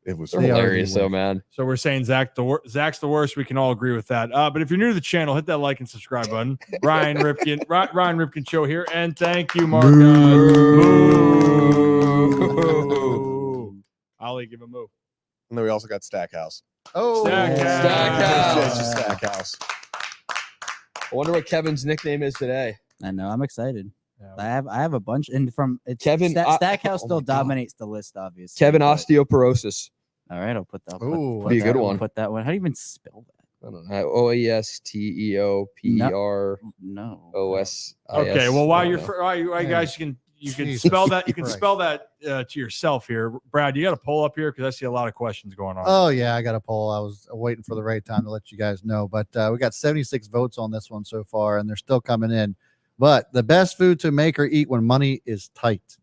It was hilarious, though, man. So we're saying Zach's the worst. We can all agree with that. But if you're new to the channel, hit that like and subscribe button. Ryan Ripken show here, and thank you, Mark. Ollie, give a moo. And then we also got Stackhouse. Oh, Stackhouse. I wonder what Kevin's nickname is today. I know. I'm excited. Yeah. I have a bunch, and Kevin Stackhouse still dominates the list, obviously. Kevin Osteoporosis. All right, I'll put that. Be a good one. Put that one. How do you even spell that? I don't know. OASTEOPEROS. Okay. Well, while you guys can spell that. You can spell that to yourself here, Brad. You got a poll up here because I see a lot of questions going on. Oh yeah, I got a poll. I was waiting for the right time to let you guys know, but we got 76 votes on this one so far, and they're still coming in. But the best food to make or eat when money is tight,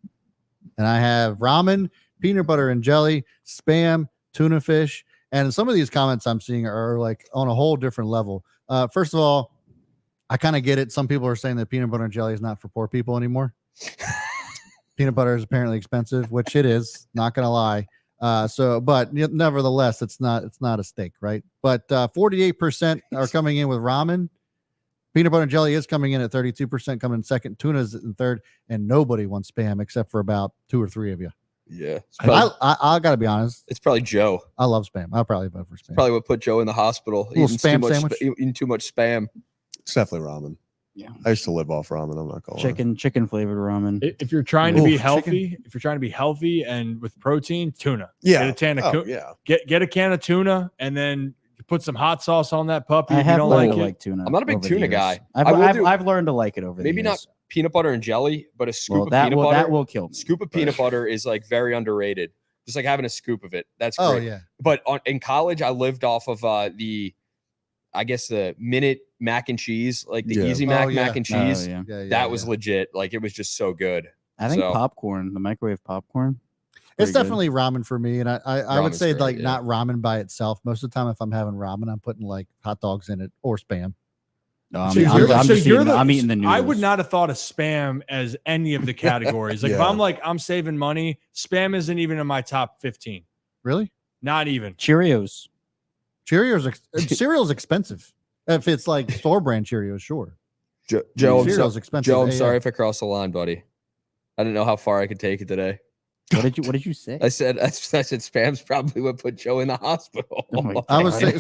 and I have ramen, peanut butter and jelly, Spam, tuna fish, and some of these comments I'm seeing are like on a whole different level. First of all, I kind of get it. Some people are saying that peanut butter and jelly is not for poor people anymore. Peanut butter is apparently expensive, which it is. Not gonna lie. But nevertheless, it's not a steak, right? But 48% are coming in with ramen. Peanut butter and jelly is coming in at 32%, coming in second. Tuna is in third, and nobody wants Spam except for about 2 or 3 of you. Yeah, I gotta be honest. It's probably Joe. I love Spam. I'll probably vote for Spam. Probably what put Joe in the hospital. Eating too much Spam. It's definitely ramen. Yeah, I used to live off ramen. I'm not going. Chicken flavored ramen. If you're trying to be healthy, and with protein, tuna. Yeah. Get a can of tuna, and then you put some hot sauce on that puppy. I if you have don't learned like to it. like tuna. I'm not a big tuna guy. I've learned to like it over the years. Maybe not peanut butter and jelly, but a scoop of that peanut butter. That will kill me. Scoop of peanut butter is like very underrated. Just like having a scoop of it. That's great. Oh yeah. But in college, I lived off of the Minute mac and cheese, like the Easy Mac mac and cheese. That was legit. Like it was just so good. I think popcorn, the microwave popcorn. It's definitely ramen for me, and I would say great, not ramen by itself. Most of the time, if I'm having ramen, I'm putting like hot dogs in it or Spam. No, I'm eating the noodles. I would not have thought of Spam as any of the categories. Like if I'm saving money, Spam isn't even in my top 15. Really? Not even. Cheerios. Cereal's expensive. If it's like store brand Cheerios, sure. Joe, expensive. Joe, I'm sorry if I crossed the line, buddy. I didn't know how far I could take it today. What did you say? I said Spam's probably what put Joe in the hospital. I was saying,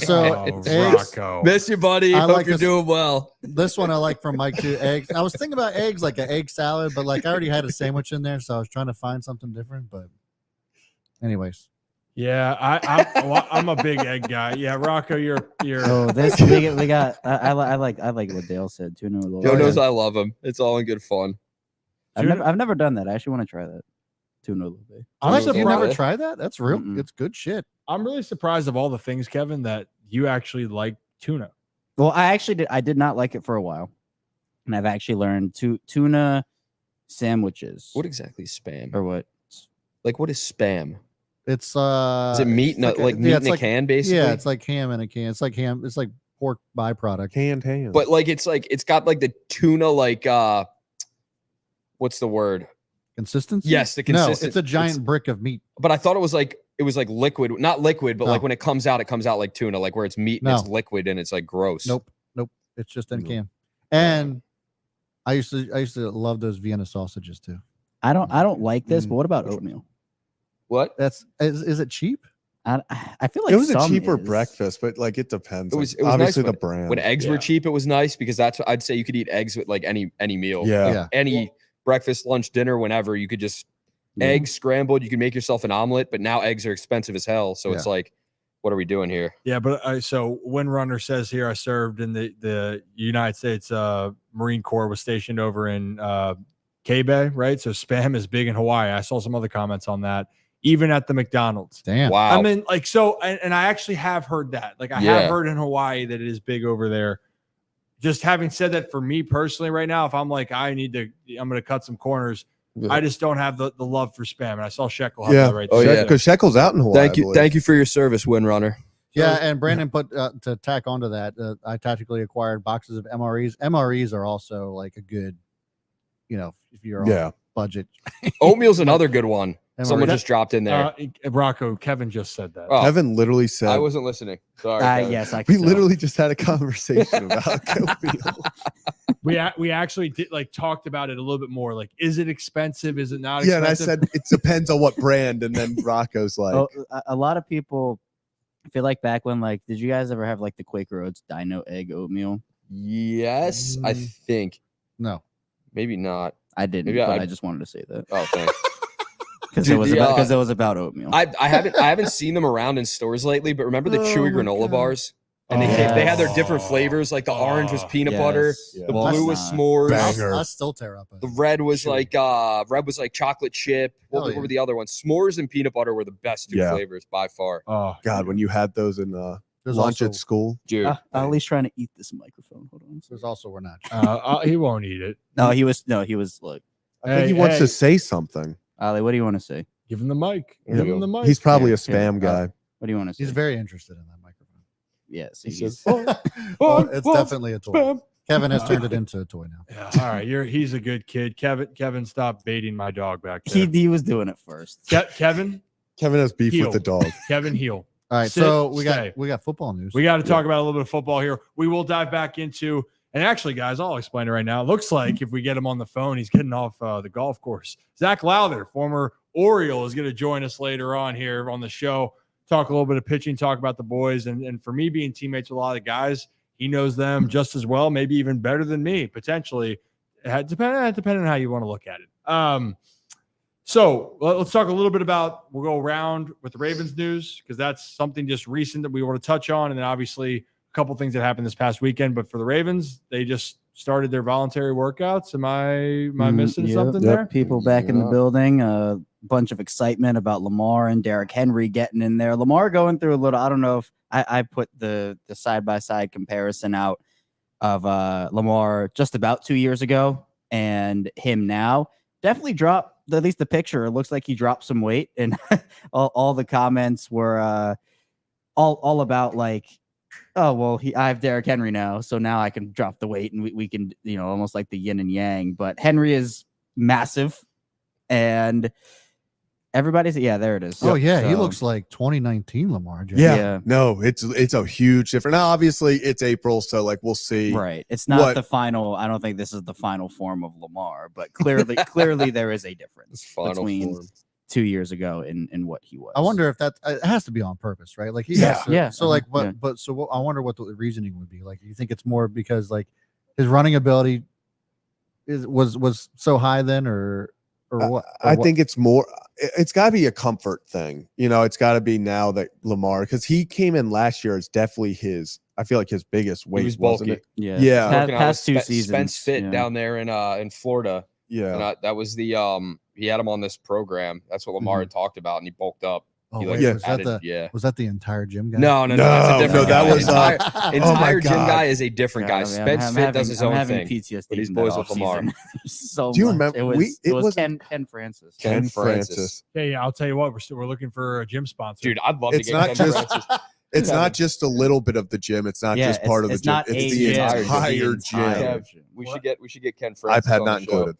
Rocco. Miss you, buddy. Hope you're doing well. This one I like from Mike too. Eggs. I was thinking about eggs, like an egg salad, but like I already had a sandwich in there, so I was trying to find something different. But anyways. Yeah, I'm a big egg guy. Yeah, Rocco, you're. Oh, this we got. I like what Dale said. Tuna. Joe knows I love him. It's all in good fun. I've never done that. I actually want to try that. Tuna. You never tried that? That's real. Mm-mm. It's good shit. I'm really surprised of all the things, Kevin, that you actually like tuna. Well, I did not like it for a while, and I've actually learned tuna sandwiches. What exactly is Spam? Or what? Like what is Spam? It's is it meat? Meat in a can, basically. Yeah, it's like ham in a can. It's like ham. It's like pork byproduct. Canned ham. But like it's got like the tuna what's the word? Consistency? Yes, the consistency. No, it's a giant brick of meat. But I thought it was like liquid, not liquid, but like when it comes out like tuna, like where it's meat and it's liquid and it's like gross. Nope. It's just in a can. And I used to love those Vienna sausages too. I don't like this, but what about oatmeal? What? Is it cheap? I feel like It was a some cheaper is. breakfast, but like it depends. It was obviously nice the brand. When eggs were cheap, it was nice because that's what I'd say you could eat eggs with like any meal. Yeah. Like any breakfast, lunch, dinner, whenever you could just eggs scrambled. You could make yourself an omelet, but now eggs are expensive as hell. So it's like, what are we doing here? Yeah, but so Windrunner says here I served in the United States Marine Corps, was stationed over in K-Bay, right? So spam is big in Hawaii. I saw some other comments on that, even at the McDonald's. Damn. Wow. I mean, like, so, and I actually have heard that. Like, I have heard in Hawaii that it is big over there. Just having said that, for me personally right now, if I'm like, I'm going to cut some corners, I just don't have the love for spam. And I saw Shekel have that right there. Because Shekel's out in Hawaii. Thank you for your service, Windrunner. Yeah, and Brandon put to tack onto that, I tactically acquired boxes of MREs. MREs are also like a good, if you're on budget. Oatmeal's another good one. Someone just dropped in there. Rocco, Kevin just said that. Oh, Kevin literally said. I wasn't listening. Sorry. Yes, I we literally just had a conversation about oatmeal. We actually did talked about it a little bit more. Like, is it expensive? Is it not expensive? Yeah, and I said it depends on what brand. And then Rocco's like, a lot of people feel like back when did you guys ever have the Quaker Oats Dino Egg oatmeal? Yes, I think. No, maybe not. I didn't. But I just wanted to say that. Oh, thanks. Because it was about oatmeal. I haven't seen them around in stores lately, but remember the chewy granola bars? And they had their different flavors. Like the orange was peanut butter, the blue was s'mores. I still tear up. The red was like chocolate chip. What were the other ones? S'mores and peanut butter were the best two flavors by far. Oh God, when you had those in lunch at school, dude. Ali's trying to eat this microphone. Hold on. There's also we're not. He won't eat it. No, he was. Look, I think he wants to say something. Ali, what do you want to say? Give him the mic. Give him the mic. He's probably a spam guy. What do you want to say? He's very interested in that microphone. Yes, it's definitely a toy. Spam. Kevin has turned it into a toy now. Yeah. All right, he's a good kid. Kevin, stop baiting my dog back there. He was doing it first. Kevin has beef with the dog. Kevin, heel. All right, so we got football news. We got to talk about a little bit of football here. We will dive back into, and actually, guys, I'll explain it right now. It looks like if we get him on the phone, he's getting off the golf course. Zach Lather, former Oriole, is going to join us later on here on the show. Talk a little bit of pitching, talk about the boys. And for me, being teammates with a lot of guys, he knows them just as well, maybe even better than me, potentially. Depending on how you want to look at it. So let's talk a little bit about, we'll go around with the Ravens news, because that's something just recent that we want to touch on. And then obviously a couple things that happened this past weekend. But for the Ravens, they just started their voluntary workouts. Am I missing something there? People back in the building. Bunch of excitement about Lamar and Derrick Henry getting in there. Lamar going through a little, I don't know if I put the side-by-side comparison out of Lamar just about 2 years ago and him now. Definitely dropped, at least the picture. It looks like he dropped some weight, and all the comments were all about oh, well, I have Derrick Henry now, so now I can drop the weight and we can, almost like the yin and yang. But Henry is massive, and everybody's there it is. Oh yeah, so he looks like 2019 Lamar Jackson. Yeah. No, it's a huge difference. Now, obviously, it's April, so we'll see. Right, it's not the final. I don't think this is the final form of Lamar, but clearly there is a difference between 2 years ago and what he was. I wonder if that it has to be on purpose, right? Like he has to, so I wonder what the reasoning would be. Like, you think it's more because his running ability was so high then, or what? I think it's more. It's got to be a comfort thing. It's got to be now that Lamar, because he came in last year, it's definitely I feel like his biggest weight, wasn't it? Yeah. Past 2 seasons. Spence Fit down there in Florida. Yeah. And that was the he had him on this program. That's what Lamar had talked about, and he bulked up. Oh, was that the entire gym guy? No, that's a different guy. That was entire gym guy is a different guy. Spence Fit does his own thing. PTSD, but he's boys with Lamar. So do you remember? It was Ken Francis. Ken Francis. Yeah, I'll tell you what, we're looking for a gym sponsor. Dude, I'd love to get Ken Francis. It's not just a little bit of the gym. It's not just part of the gym. It's the entire gym. We should get Ken Francis. iPad not included.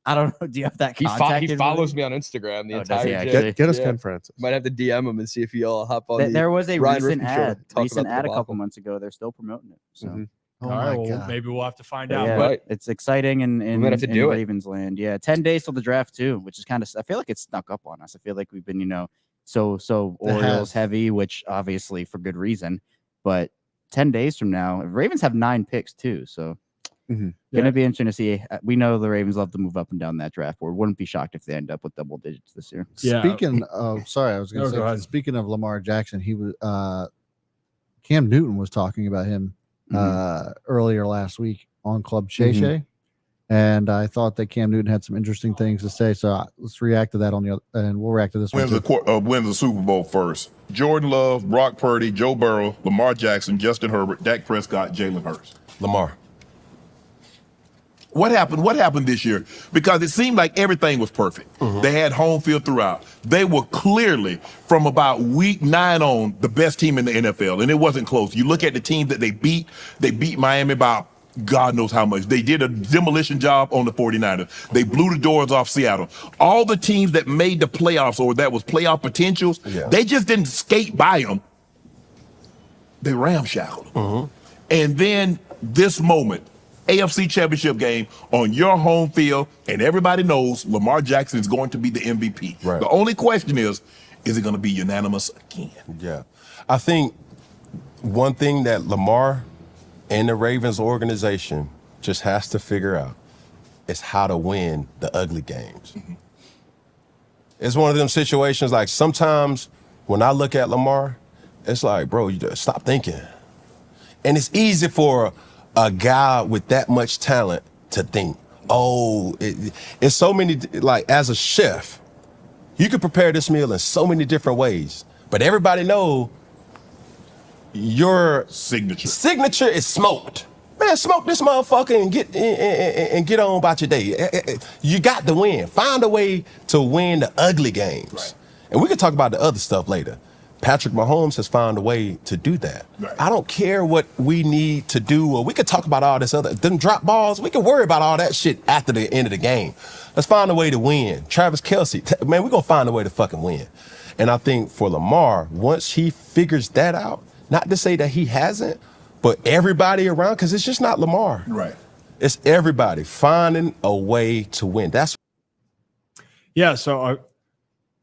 I don't know. Do you have that contact? He follows me on Instagram. The entire gym. Get us Ken Francis. Might have to DM him and see if he'll hop on. There was a recent ad a couple months ago. They're still promoting it. So Oh All right, my well, God. maybe we'll have to find But out. yeah, But it's exciting in might have to do it. Ravens land. Yeah, 10 days till the draft too, which is kind of. I feel like it's snuck up on us. I feel like we've been, so Orioles heavy, which obviously for good reason. But 10 days from now, Ravens have 9 picks too, so gonna be interesting to see. We know the Ravens love to move up and down that draft board. Wouldn't be shocked if they end up with double digits this year. Yeah. Speaking of, sorry, I was going to go say. ahead. Speaking of Lamar Jackson, he was Cam Newton was talking about him earlier last week on Club Shay Shay, and I thought that Cam Newton had some interesting things to say. So let's react to that on the other, and we'll react to this one. Wins the Super Bowl first. Jordan Love, Brock Purdy, Joe Burrow, Lamar Jackson, Justin Herbert, Dak Prescott, Jalen Hurts. Lamar. What happened? What happened this year? Because it seemed like everything was perfect. They had home field throughout. They were clearly, from about week 9 on, the best team in the NFL, and it wasn't close. You look at the teams that they beat Miami by God knows how much. They did a demolition job on the 49ers. They blew the doors off Seattle. All the teams that made the playoffs or that was playoff potentials, they just didn't skate by them. They ramshackled. And then this moment, AFC Championship game on your home field, and everybody knows Lamar Jackson is going to be the MVP. Right. The only question is it going to be unanimous again? Yeah. I think one thing that Lamar and the Ravens organization just has to figure out is how to win the ugly games. It's one of them situations like sometimes when I look at Lamar, it's like, bro, you just stop thinking. And it's easy for a guy with that much talent to think, it's so many, like as a chef, you can prepare this meal in so many different ways, but everybody know your signature is smoked. Man, smoke this motherfucker and get on about your day. You got to win. Find a way to win the ugly games. Right. And we can talk about the other stuff later. Patrick Mahomes has found a way to do that. Right. I don't care what we need to do, or we could talk about all this other, them drop balls. We can worry about all that shit after the end of the game. Let's find a way to win. Travis Kelce, man, we're going to find a way to fucking win. And I think for Lamar, once he figures that out, not to say that he hasn't, but everybody around, because it's just not Lamar. Right. It's everybody finding a way to win. That's so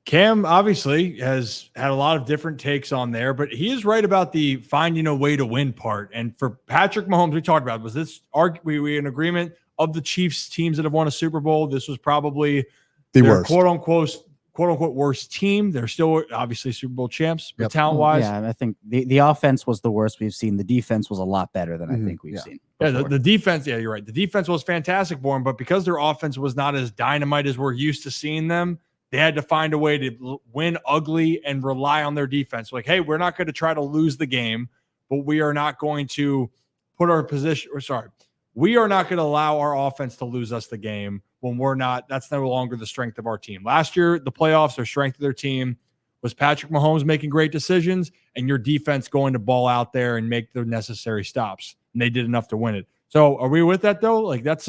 Cam obviously has had a lot of different takes on there, but he is right about the finding a way to win part. And for Patrick Mahomes, we talked about, was this we in agreement of the Chiefs teams that have won a Super Bowl? This was probably The their worst. quote unquote worst team. They're still obviously Super Bowl champs, but talent wise, Yeah, I think the offense was the worst we've seen. The defense was a lot better than I think we've seen. yeah, the defense. Yeah, you're right. The defense was fantastic for them, but because their offense was not as dynamite as we're used to seeing them, they had to find a way to win ugly and rely on their defense. Like, hey, we're not going to try to lose the game, but we are not going to put our position. We are not going to allow our offense to lose us the game when we're not. That's no longer the strength of our team. Last year, the playoffs, their strength of their team was Patrick Mahomes making great decisions and your defense going to ball out there and make the necessary stops. And they did enough to win it. So are we with that though? Like that's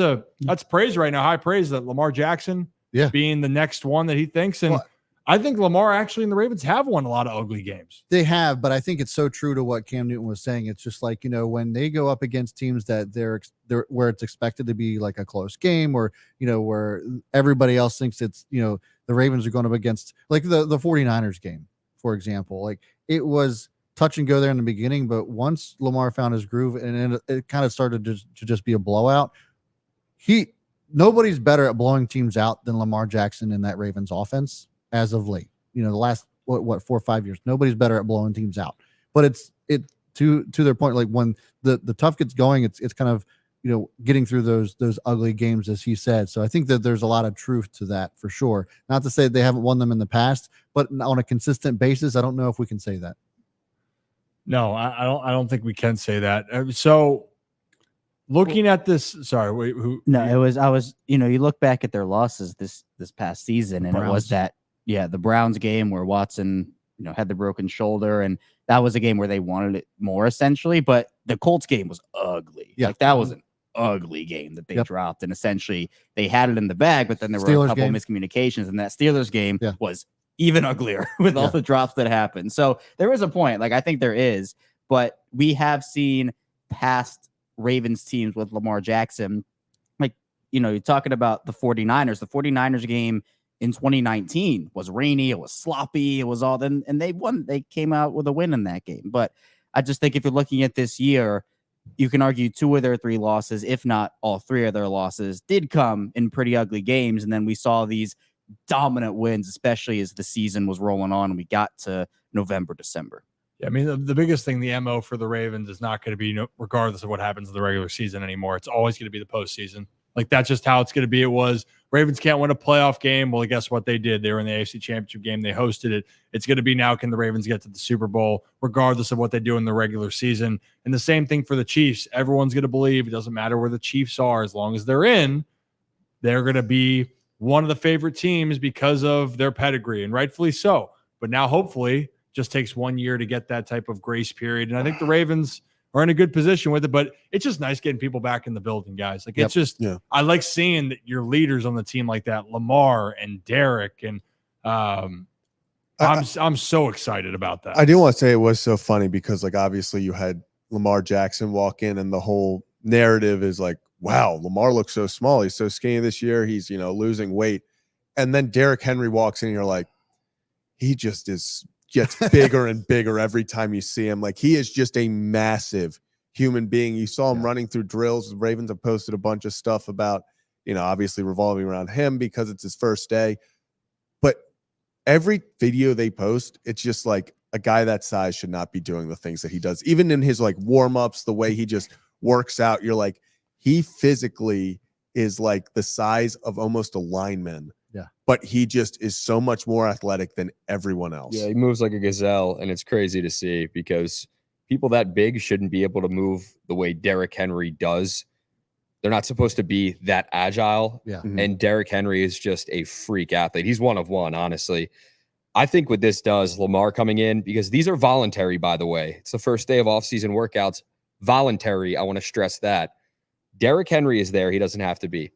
praise right now. High praise that Lamar Jackson being the next one that he thinks. And I think Lamar actually and the Ravens have won a lot of ugly games. They have, but I think it's so true to what Cam Newton was saying. It's just like, when they go up against teams that they're where it's expected to be like a close game, or, where everybody else thinks it's, the Ravens are going up against like the 49ers game, for example. Like it was touch and go there in the beginning, but once Lamar found his groove and it kind of started to just be a blowout, nobody's better at blowing teams out than Lamar Jackson in that Ravens offense as of late. The last 4 or 5 years, nobody's better at blowing teams out. But it's to their point, like when the tough gets going, it's kind of getting through those ugly games, as he said. So I think that there's a lot of truth to that for sure. Not to say they haven't won them in the past, but on a consistent basis, I don't know if we can say that. No, I don't think we can say that. So looking at this, sorry, wait, I was, you look back at their losses this past season, and it was that, the Browns game where Watson, had the broken shoulder, and that was a game where they wanted it more essentially, but the Colts game was ugly. Like that was an ugly game that they dropped, and essentially they had it in the bag, but then there were a couple of miscommunications, and that Steelers game was even uglier with all the drops that happened. So there is a point, like I think there is, but we have seen past Ravens teams with Lamar Jackson. Like, you're talking about the 49ers. The 49ers game in 2019 was rainy. It was sloppy. It was all and they won. They came out with a win in that game. But I just think if you're looking at this year, you can argue 2 of their 3 losses, if not all 3 of their losses, did come in pretty ugly games. And then we saw these dominant wins, especially as the season was rolling on and we got to November, December. Yeah, I mean, the biggest thing, the MO for the Ravens is not going to be, regardless of what happens in the regular season anymore. It's always going to be the postseason. Like, that's just how it's going to be. It was Ravens can't win a playoff game. Well, guess what they did? They were in the AFC Championship game. They hosted it. It's going to be now, can the Ravens get to the Super Bowl, regardless of what they do in the regular season? And the same thing for the Chiefs. Everyone's going to believe it doesn't matter where the Chiefs are. As long as they're in, they're going to be one of the favorite teams because of their pedigree, and rightfully so. But now, hopefully, just takes 1 year to get that type of grace period. And I think the Ravens are in a good position with it, but it's just nice getting people back in the building, guys. Like, it's just, I like seeing that your leaders on the team like that, Lamar and Derek, and I'm so excited about that. I do want to say it was so funny because, like, obviously you had Lamar Jackson walk in and the whole narrative is like, wow, Lamar looks so small. He's so skinny this year. He's, losing weight. And then Derrick Henry walks in and you're like, he just gets bigger and bigger every time you see him. Like, he is just a massive human being. You saw him running through drills. The Ravens have posted a bunch of stuff about, obviously revolving around him because it's his first day. But every video they post, it's just like a guy that size should not be doing the things that he does. Even in his like warm-ups, the way he just works out, you're like, he physically is like the size of almost a lineman. Yeah. But he just is so much more athletic than everyone else. Yeah, he moves like a gazelle, and it's crazy to see because people that big shouldn't be able to move the way Derrick Henry does. They're not supposed to be that agile. Yeah. Mhm. And Derrick Henry is just a freak athlete. He's one of one, honestly. I think what this does, Lamar coming in, because these are voluntary, by the way. It's the first day of offseason workouts. Voluntary, I want to stress that. Derrick Henry is there. He doesn't have to be.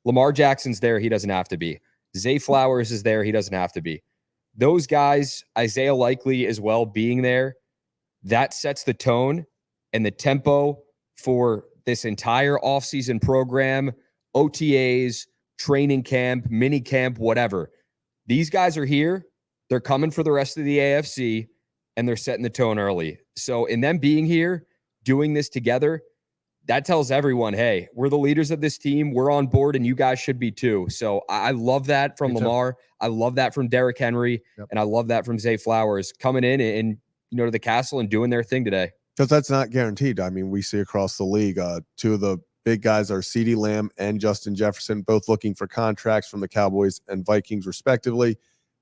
Lamar Jackson's there. He doesn't have to be. Zay Flowers is there. He doesn't have to be. Those guys, Isaiah Likely as well being there, that sets the tone and the tempo for this entire offseason program, OTAs, training camp, mini camp, whatever. These guys are here. They're coming for the rest of the AFC, and they're setting the tone early. So in them being here, doing this together, that tells everyone, hey, we're the leaders of this team. We're on board, and you guys should be too. So I love that from Lamar. I love that from Derrick Henry, and I love that from Zay Flowers coming in and to the castle and doing their thing today. Because that's not guaranteed. I mean, we see across the league, 2 of the big guys are CeeDee Lamb and Justin Jefferson, both looking for contracts from the Cowboys and Vikings, respectively.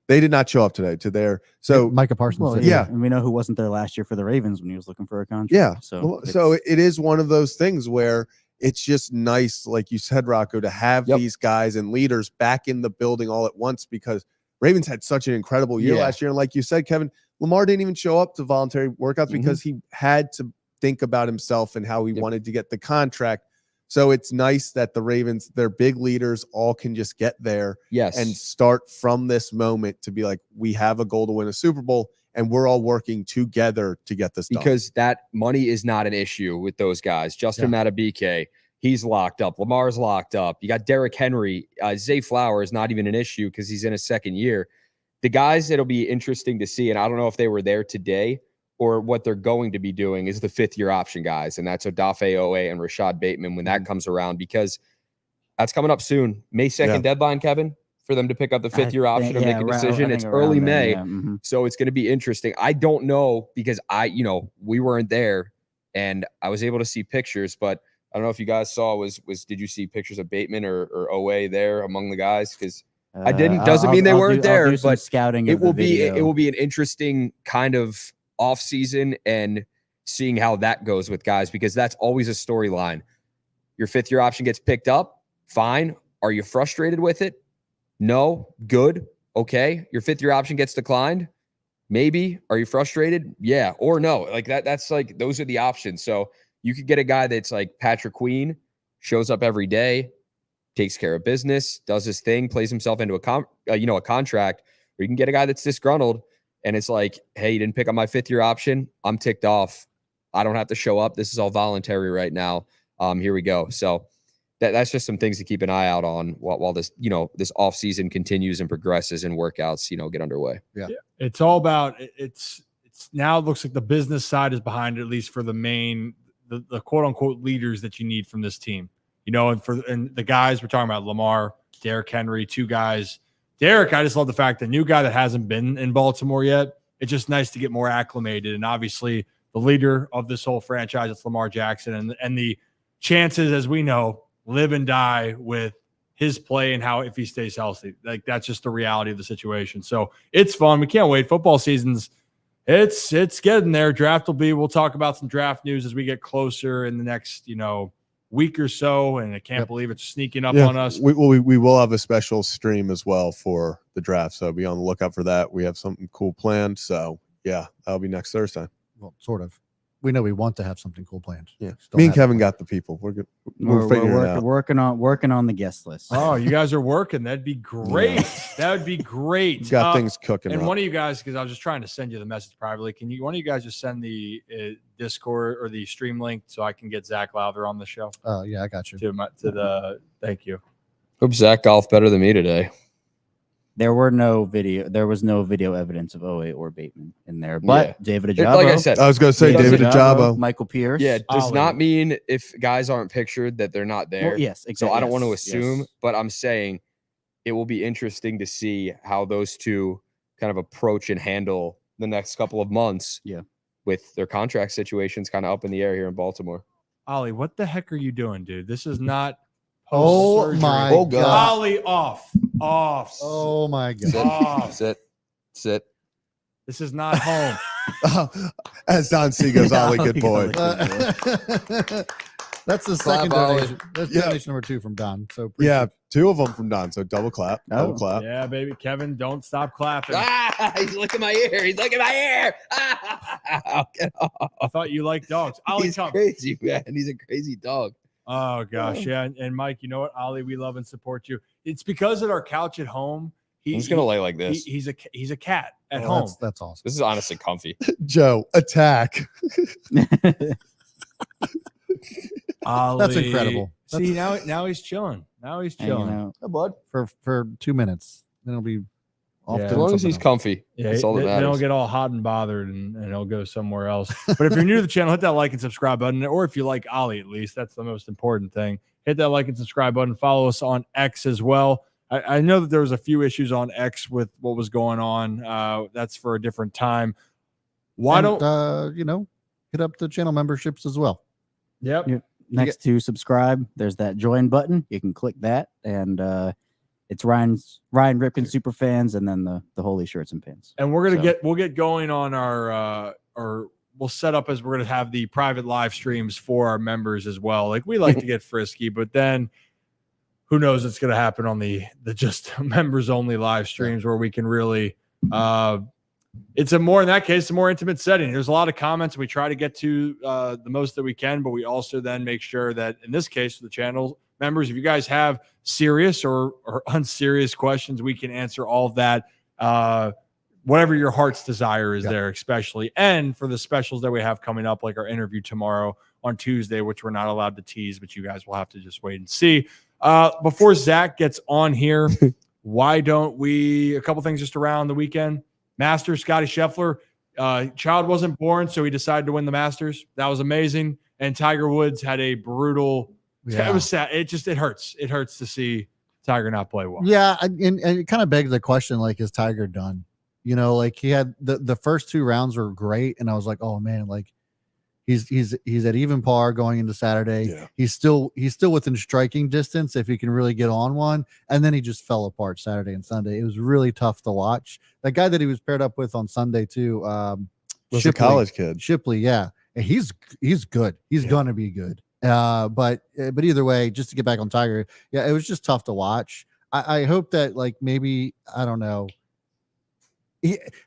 They did not show up today to their Micah Parsons. Well, and we know who wasn't there last year for the Ravens when he was looking for a contract. Yeah. So it is one of those things where it's just nice, like you said, Rocco, to have these guys and leaders back in the building all at once, because Ravens had such an incredible year last year. And like you said, Kevin, Lamar didn't even show up to voluntary workouts because he had to think about himself and how he wanted to get the contract. So it's nice that the Ravens, their big leaders, all can just get there and start from this moment to be like, we have a goal to win a Super Bowl, and we're all working together to get this done. Because that money is not an issue with those guys. Justin Matabike, he's locked up. Lamar's locked up. You got Derrick Henry. Zay Flowers, not even an issue because he's in his second year. The guys that'll be interesting to see, and I don't know if they were there today or what they're going to be doing, is the 5th-year option guys, and that's Odafe Owe and Rashad Bateman when that comes around, because that's coming up soon. May 2nd deadline, Kevin, for them to pick up the 5th-year option and make a decision. It's early May, so it's going to be interesting. I don't know because we weren't there, and I was able to see pictures, but I don't know if you guys saw did you see pictures of Bateman or Owe there among the guys? Because I didn't. Doesn't mean they weren't there, but scouting. It will be an interesting kind of off season and seeing how that goes with guys, because that's always a storyline. Your 5th-year option gets picked up. Fine. Are you frustrated with it? No. Good. Okay. Your 5th-year option gets declined. Maybe. Are you frustrated? Yeah. Or no. Like that's like, those are the options. So you could get a guy that's like Patrick Queen, shows up every day, takes care of business, does his thing, plays himself into a contract, or you can get a guy that's disgruntled and it's like, hey, you didn't pick up my 5th-year option. I'm ticked off. I don't have to show up. This is all voluntary right now. here we go. So that's just some things to keep an eye out on while this, this off season continues and progresses and workouts, get underway. Yeah. It's all about it's now it looks like the business side is behind it, at least for the main, the quote unquote leaders that you need from this team, and the guys we're talking about, Lamar, Derrick Henry, 2 guys. Derrick, I just love the fact the new guy that hasn't been in Baltimore yet. It's just nice to get more acclimated. And obviously the leader of this whole franchise, it's Lamar Jackson, and the chances, as we know, live and die with his play and how if he stays healthy. Like, that's just the reality of the situation. So it's fun. We can't wait. Football season's it's getting there. We'll talk about some draft news as we get closer in the next, week or so. And I can't believe it's sneaking up on us. We will have a special stream as well for the draft. So be on the lookout for that. We have something cool planned. So yeah, that'll be next Thursday. Well, sort of. We know we want to have something cool planned. Yeah, me and Kevin got the people. We're good. We're figuring it out. Working on the guest list. Oh, you guys are working. That'd be great. Yeah. That would be great. Got things cooking. And up. One of you guys, because I was just trying to send you the message privately. One of you guys just send the Discord or the stream link so I can get Zach Lather on the show? Yeah, I got you. Thank you. Hope Zach golfed better than me today. There was no video evidence of 08 or Bateman in there, but David Ajabo. Like I said, I was going to say David Ajabo, Michael Pierce. Yeah, does not mean if guys aren't pictured that they're not there. Well, yes, exactly. So I don't want to assume, but I'm saying it will be interesting to see how those two kind of approach and handle the next couple of months. Yeah, with their contract situations kind of up in the air here in Baltimore. Ollie, what the heck are you doing, dude? This is not. Oh my God! Ollie, off. Oh my God! Sit. This is not home. As Don C goes, Ollie, good boy. That's the second donation. That's donation number 2 from Don. So yeah, 2 of them from Don. So double clap. Double clap. Yeah, baby. Kevin, don't stop clapping. He's licking my ear. He's licking my ear. I thought you liked dogs. Ollie, he's crazy, man. He's a crazy dog. Oh gosh, yeah. And Mike, you know what, Ollie, we love and support you. It's because at our couch at home, he's gonna lay like this. He's a cat at home. That's awesome. This is honestly comfy. Joe, attack. Ollie, that's incredible. See, now he's chilling. Now he's chilling. Hey, bud. For 2 minutes, then it'll be off. As long as he's comfy. Yeah, that's all that matters. Then he'll get all hot and bothered, and he'll go somewhere else. But if you're new to the channel, hit that like and subscribe button, or if you like Ollie, at least that's the most important thing. Hit that like and subscribe button. Follow us on X as well. I know that there was a few issues on X with what was going on. That's for a different time. Why don't hit up the channel memberships as well? Yep. Next to subscribe, there's that join button. You can click that, and it's Ryan Ripken super fans, and then the Holy Shirts and Pins. And we'll get going on our we'll set up as we're gonna have the private live streams for our members as well. Like, we like to get frisky, but then who knows what's gonna happen on the just members only live streams where we can really it's a more intimate setting. There's a lot of comments. We try to get to the most that we can, but we also then make sure that in this case, the channel members, if you guys have serious or unserious questions, we can answer all of that. Whatever your heart's desire is there, especially. And for the specials that we have coming up, like our interview tomorrow on Tuesday, which we're not allowed to tease, but you guys will have to just wait and see. Before Zach gets on here, why don't we, a couple things just around the weekend. Masters, Scotty Scheffler, child wasn't born, so he decided to win the Masters. That was amazing. And Tiger Woods had a brutal, it was sad. It hurts. It hurts to see Tiger not play well. Yeah. And it kind of begs the question, like, is Tiger done? Like, he had the first 2 rounds were great. And I was like, oh man, like he's at even par going into Saturday. Yeah. He's still within striking distance if he can really get on one. And then he just fell apart Saturday and Sunday. It was really tough to watch. That guy that he was paired up with on Sunday too, was a college kid. Shipley, yeah. And he's good. He's gonna be good. But either way, just to get back on Tiger, yeah, it was just tough to watch. I hope that, like, maybe, I don't know,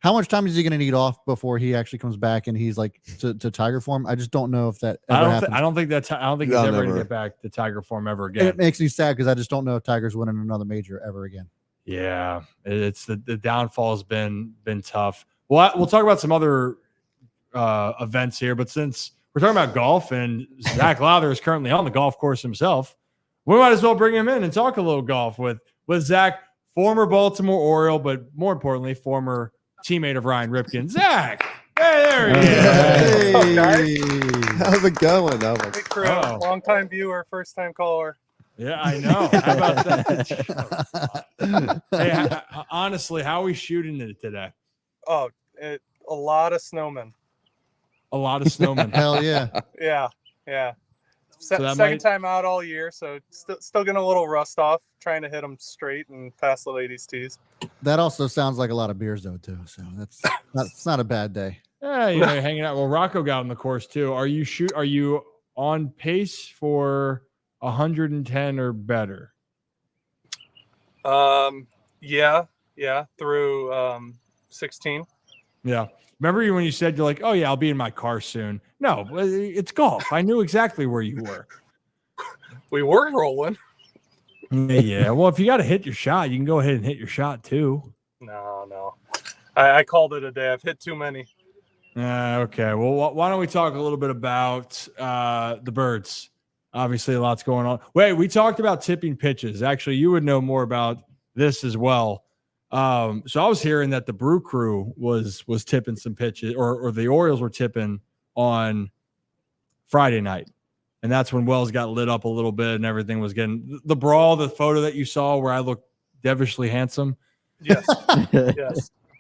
how much time is he going to need off before he actually comes back and he's like to Tiger form? I just don't know if that ever happens. I don't think he's ever going to get back to Tiger form ever again. And it makes me sad because I just don't know if Tiger's winning another major ever again. Yeah, it's the downfall has been tough. We'll talk about some other events here, but since we're talking about golf, and Zach Lather is currently on the golf course himself. We might as well bring him in and talk a little golf with Zach, former Baltimore Oriole, but more importantly, former teammate of Ryan Ripken. Zach, hey, there he is. Hey, how's it going? Hey, crew. Long-time viewer, first-time caller. Yeah, I know. How about that? Hey, honestly, how are we shooting it today? Oh, a lot of snowmen. A lot of snowmen. Hell yeah. Yeah. So Second time out all year, so still getting a little rust off, trying to hit them straight and pass the ladies' tees. That also sounds like a lot of beers, though, too. So it's not a bad day. Yeah, you're hanging out. Well, Rocco got on the course too. Are you on pace for 110 or better? Yeah, through 16. Yeah. Remember when you said you're like, oh yeah, I'll be in my car soon. No, it's golf. I knew exactly where you were. We were rolling. Yeah. Well, if you got to hit your shot, you can go ahead and hit your shot too. No. I called it a day. I've hit too many. Okay. Well, why don't we talk a little bit about the birds? Obviously, a lot's going on. Wait, we talked about tipping pitches. Actually, you would know more about this as well. So I was hearing that the Brew Crew was tipping some pitches, or the Orioles were tipping on Friday night. And that's when Wells got lit up a little bit and everything was getting the brawl, the photo that you saw where I looked devilishly handsome. Yes.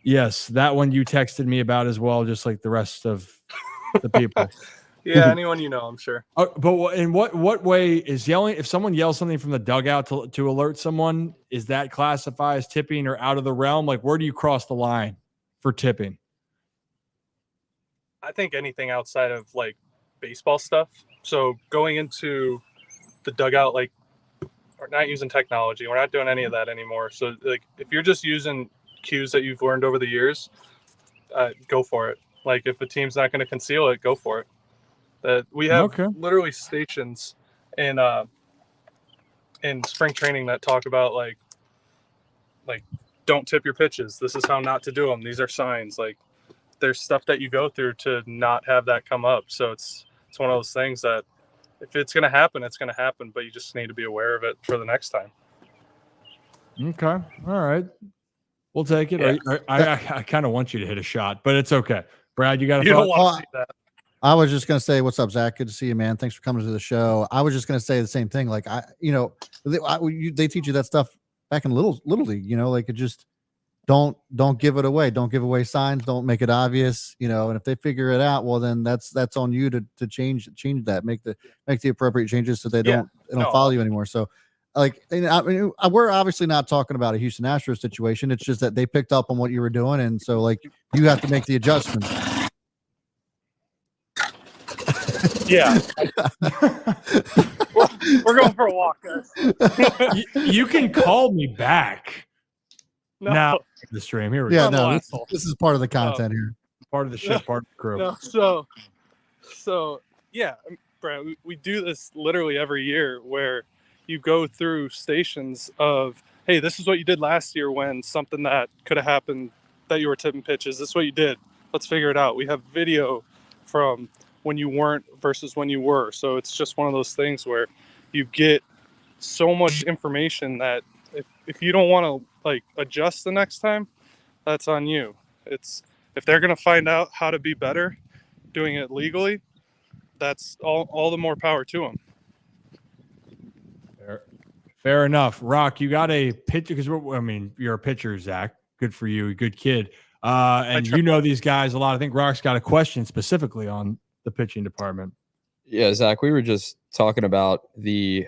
Yes. That one you texted me about as well, just like the rest of the people. Yeah, anyone you know, I'm sure. But in what way is yelling? If someone yells something from the dugout to alert someone, is that classified as tipping or out of the realm? Like, where do you cross the line for tipping? I think anything outside of like baseball stuff. So going into the dugout, like we're not using technology. We're not doing any of that anymore. So like if you're just using cues that you've learned over the years, go for it. Like if a team's not going to conceal it, go for it. We have literally stations in spring training that talk about like don't tip your pitches. This is how not to do them. These are signs. Like there's stuff that you go through to not have that come up. So it's one of those things that if it's going to happen, it's going to happen, but you just need to be aware of it for the next time. Okay. All right. We'll take it. Yeah. I kind of want you to hit a shot, but it's okay. Brad, you got to don't want to see that. I was just going to say, what's up, Zach? Good to see you, man. Thanks for coming to the show. I was just going to say the same thing. Like, they teach you that stuff back in little league, like it just don't give it away. Don't give away signs. Don't make it obvious, and if they figure it out, well, then that's on you to change that, make the appropriate changes so they don't follow you anymore. So like, we're obviously not talking about a Houston Astros situation. It's just that they picked up on what you were doing. And so like, you have to make the adjustments. Yeah. We're going for a walk, guys. You can call me back. No. Now the stream. Here we go. Yeah, no, this is part of the content here. Part of the shit, part of the crew. No, so yeah, Brad, we do this literally every year where you go through stations of, hey, this is what you did last year when something that could have happened that you were tipping pitches. This is what you did. Let's figure it out. We have video from when you weren't versus when you were. So it's just one of those things where you get so much information that if you don't want to like adjust the next time, that's on you. It's if they're going to find out how to be better doing it legally, that's all the more power to them. Fair enough. Rock, you got a pitcher because you're a pitcher, Zach. Good for you. Good kid. And you know these guys a lot. I think Rock's got a question specifically on the pitching department. Yeah, Zach, we were just talking about the,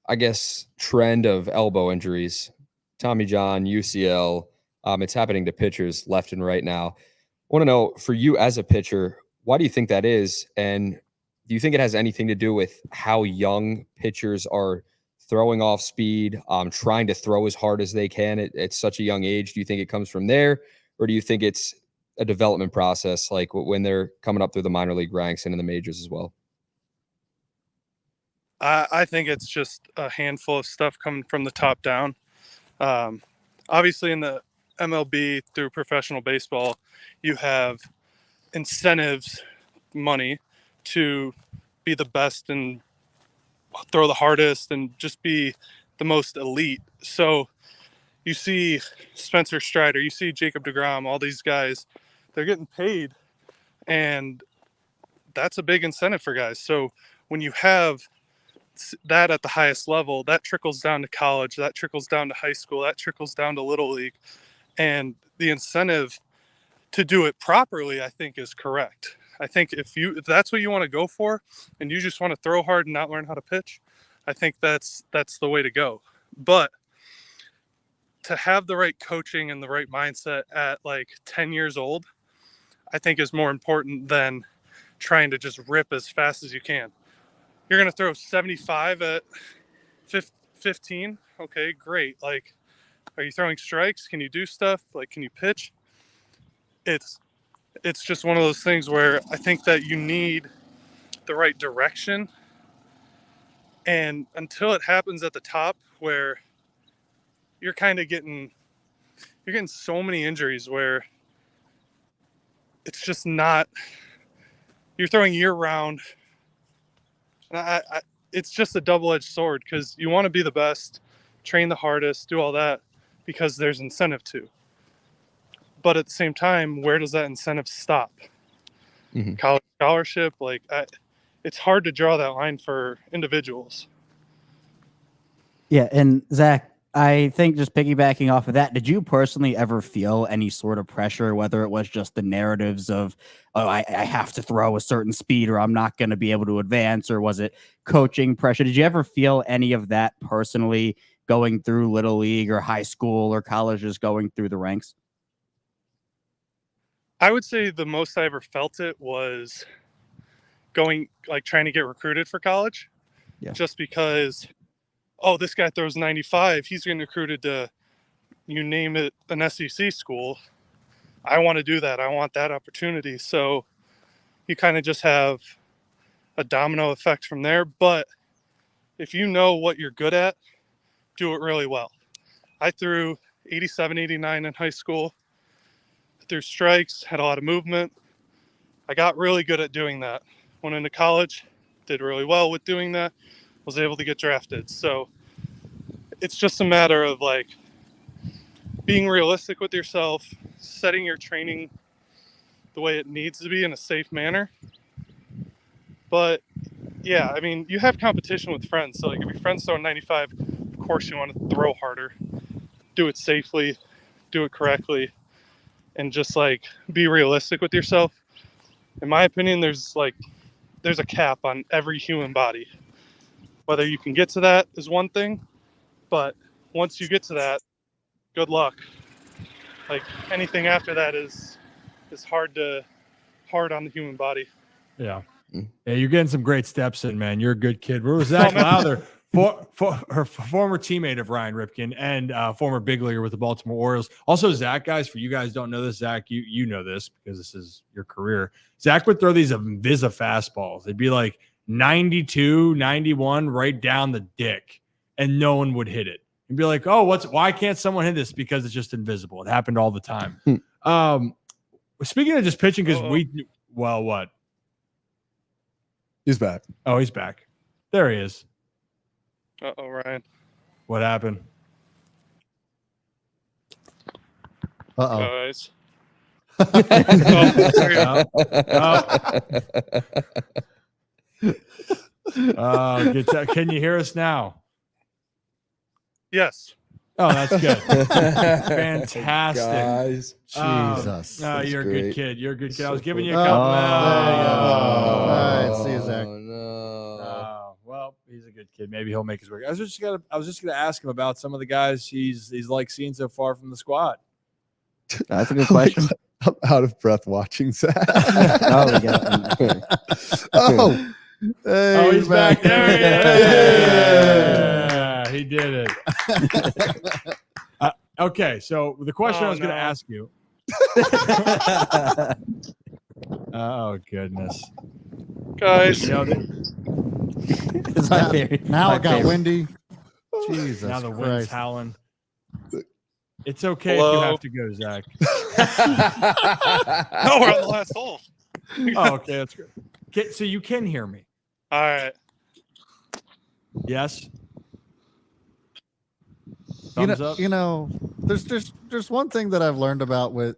I guess, trend of elbow injuries. Tommy John, UCL. It's happening to pitchers left and right now. I want to know, for you as a pitcher, why do you think that is? And do you think it has anything to do with how young pitchers are throwing off speed, trying to throw as hard as they can at such a young age? Do you think it comes from there? Or do you think it's a development process, like when they're coming up through the minor league ranks and in the majors as well? I think it's just a handful of stuff coming from the top down. Obviously in the MLB through professional baseball, you have incentives, money, to be the best and throw the hardest and just be the most elite. So you see Spencer Strider, you see Jacob deGrom, all these guys, they're getting paid, and that's a big incentive for guys. So when you have that at the highest level, that trickles down to college, that trickles down to high school, that trickles down to Little League. And the incentive to do it properly, I think, is correct. I think if that's what you want to go for and you just want to throw hard and not learn how to pitch, I think that's the way to go. But to have the right coaching and the right mindset at like 10 years old, I think is more important than trying to just rip as fast as you can. You're going to throw 75 at 15. Okay, great. Like, are you throwing strikes? Can you do stuff? Like, can you pitch? It's just one of those things where I think that you need the right direction. And until it happens at the top where you're kind of getting so many injuries where it's just not, you're throwing year round. And it's just a double-edged sword because you want to be the best, train the hardest, do all that because there's incentive to. But at the same time, where does that incentive stop? Mm-hmm. College scholarship, like it's hard to draw that line for individuals. Yeah, and Zach, I think just piggybacking off of that, did you personally ever feel any sort of pressure, whether it was just the narratives of, oh, I have to throw a certain speed or I'm not going to be able to advance, or was it coaching pressure? Did you ever feel any of that personally going through Little League or high school or college, just going through the ranks? I would say the most I ever felt it was trying to get recruited for college. Yeah. Just because, oh, this guy throws 95, he's getting recruited to, you name it, an SEC school. I want to do that. I want that opportunity. So you kind of just have a domino effect from there. But if you know what you're good at, do it really well. I threw 87, 89 in high school. Threw strikes, had a lot of movement. I got really good at doing that. Went into college, did really well with doing that, was able to get drafted. So it's just a matter of like being realistic with yourself, setting your training the way it needs to be in a safe manner. But yeah, I mean, you have competition with friends. So like if your friends throw 95, of course you want to throw harder, do it safely, do it correctly. And just like be realistic with yourself. In my opinion, there's a cap on every human body. Whether you can get to that is one thing, but once you get to that, good luck. Like anything after that is hard on the human body. Yeah. Yeah, you're getting some great steps in, man. You're a good kid. Where was Zach Lather? Her former teammate of Ryan Ripken and former big leaguer with the Baltimore Orioles. Also, Zach, guys, for you guys don't know this, Zach, you know this because this is your career. Zach would throw these Invisa fastballs. They'd be like 92, 91 right down the dick, and no one would hit it. And be like, oh, why can't someone hit this? Because it's just invisible. It happened all the time. Speaking of just pitching, because what? He's back. Oh, he's back. There he is. Uh-oh, Ryan. What happened? Uh-oh. Guys. Can you hear us now? Yes. Oh, that's good. Fantastic. Guys. Jesus. No, you're great. a good kid. You're a good kid. I was giving you a Oh, compliment. all right, see you, Zach. No. Well, he's a good kid. Maybe he'll make his way. I was just gonna ask him about some of the guys he's like seeing so far from the squad. That's a good question. I'm out of breath watching Zach. Oh, hey, He's back. There he is. Yeah, he did it. Okay, so the question I was going to ask you. Oh goodness, guys! It's my favorite. Now it got favorite. windy. Jesus now the Christ. wind's howling. It's okay Hello? if you have to go, Zach. No, we're on the last hole. Oh, okay, that's good. So you can hear me. All right. Yes. Thumbs up. There's one thing that I've learned about with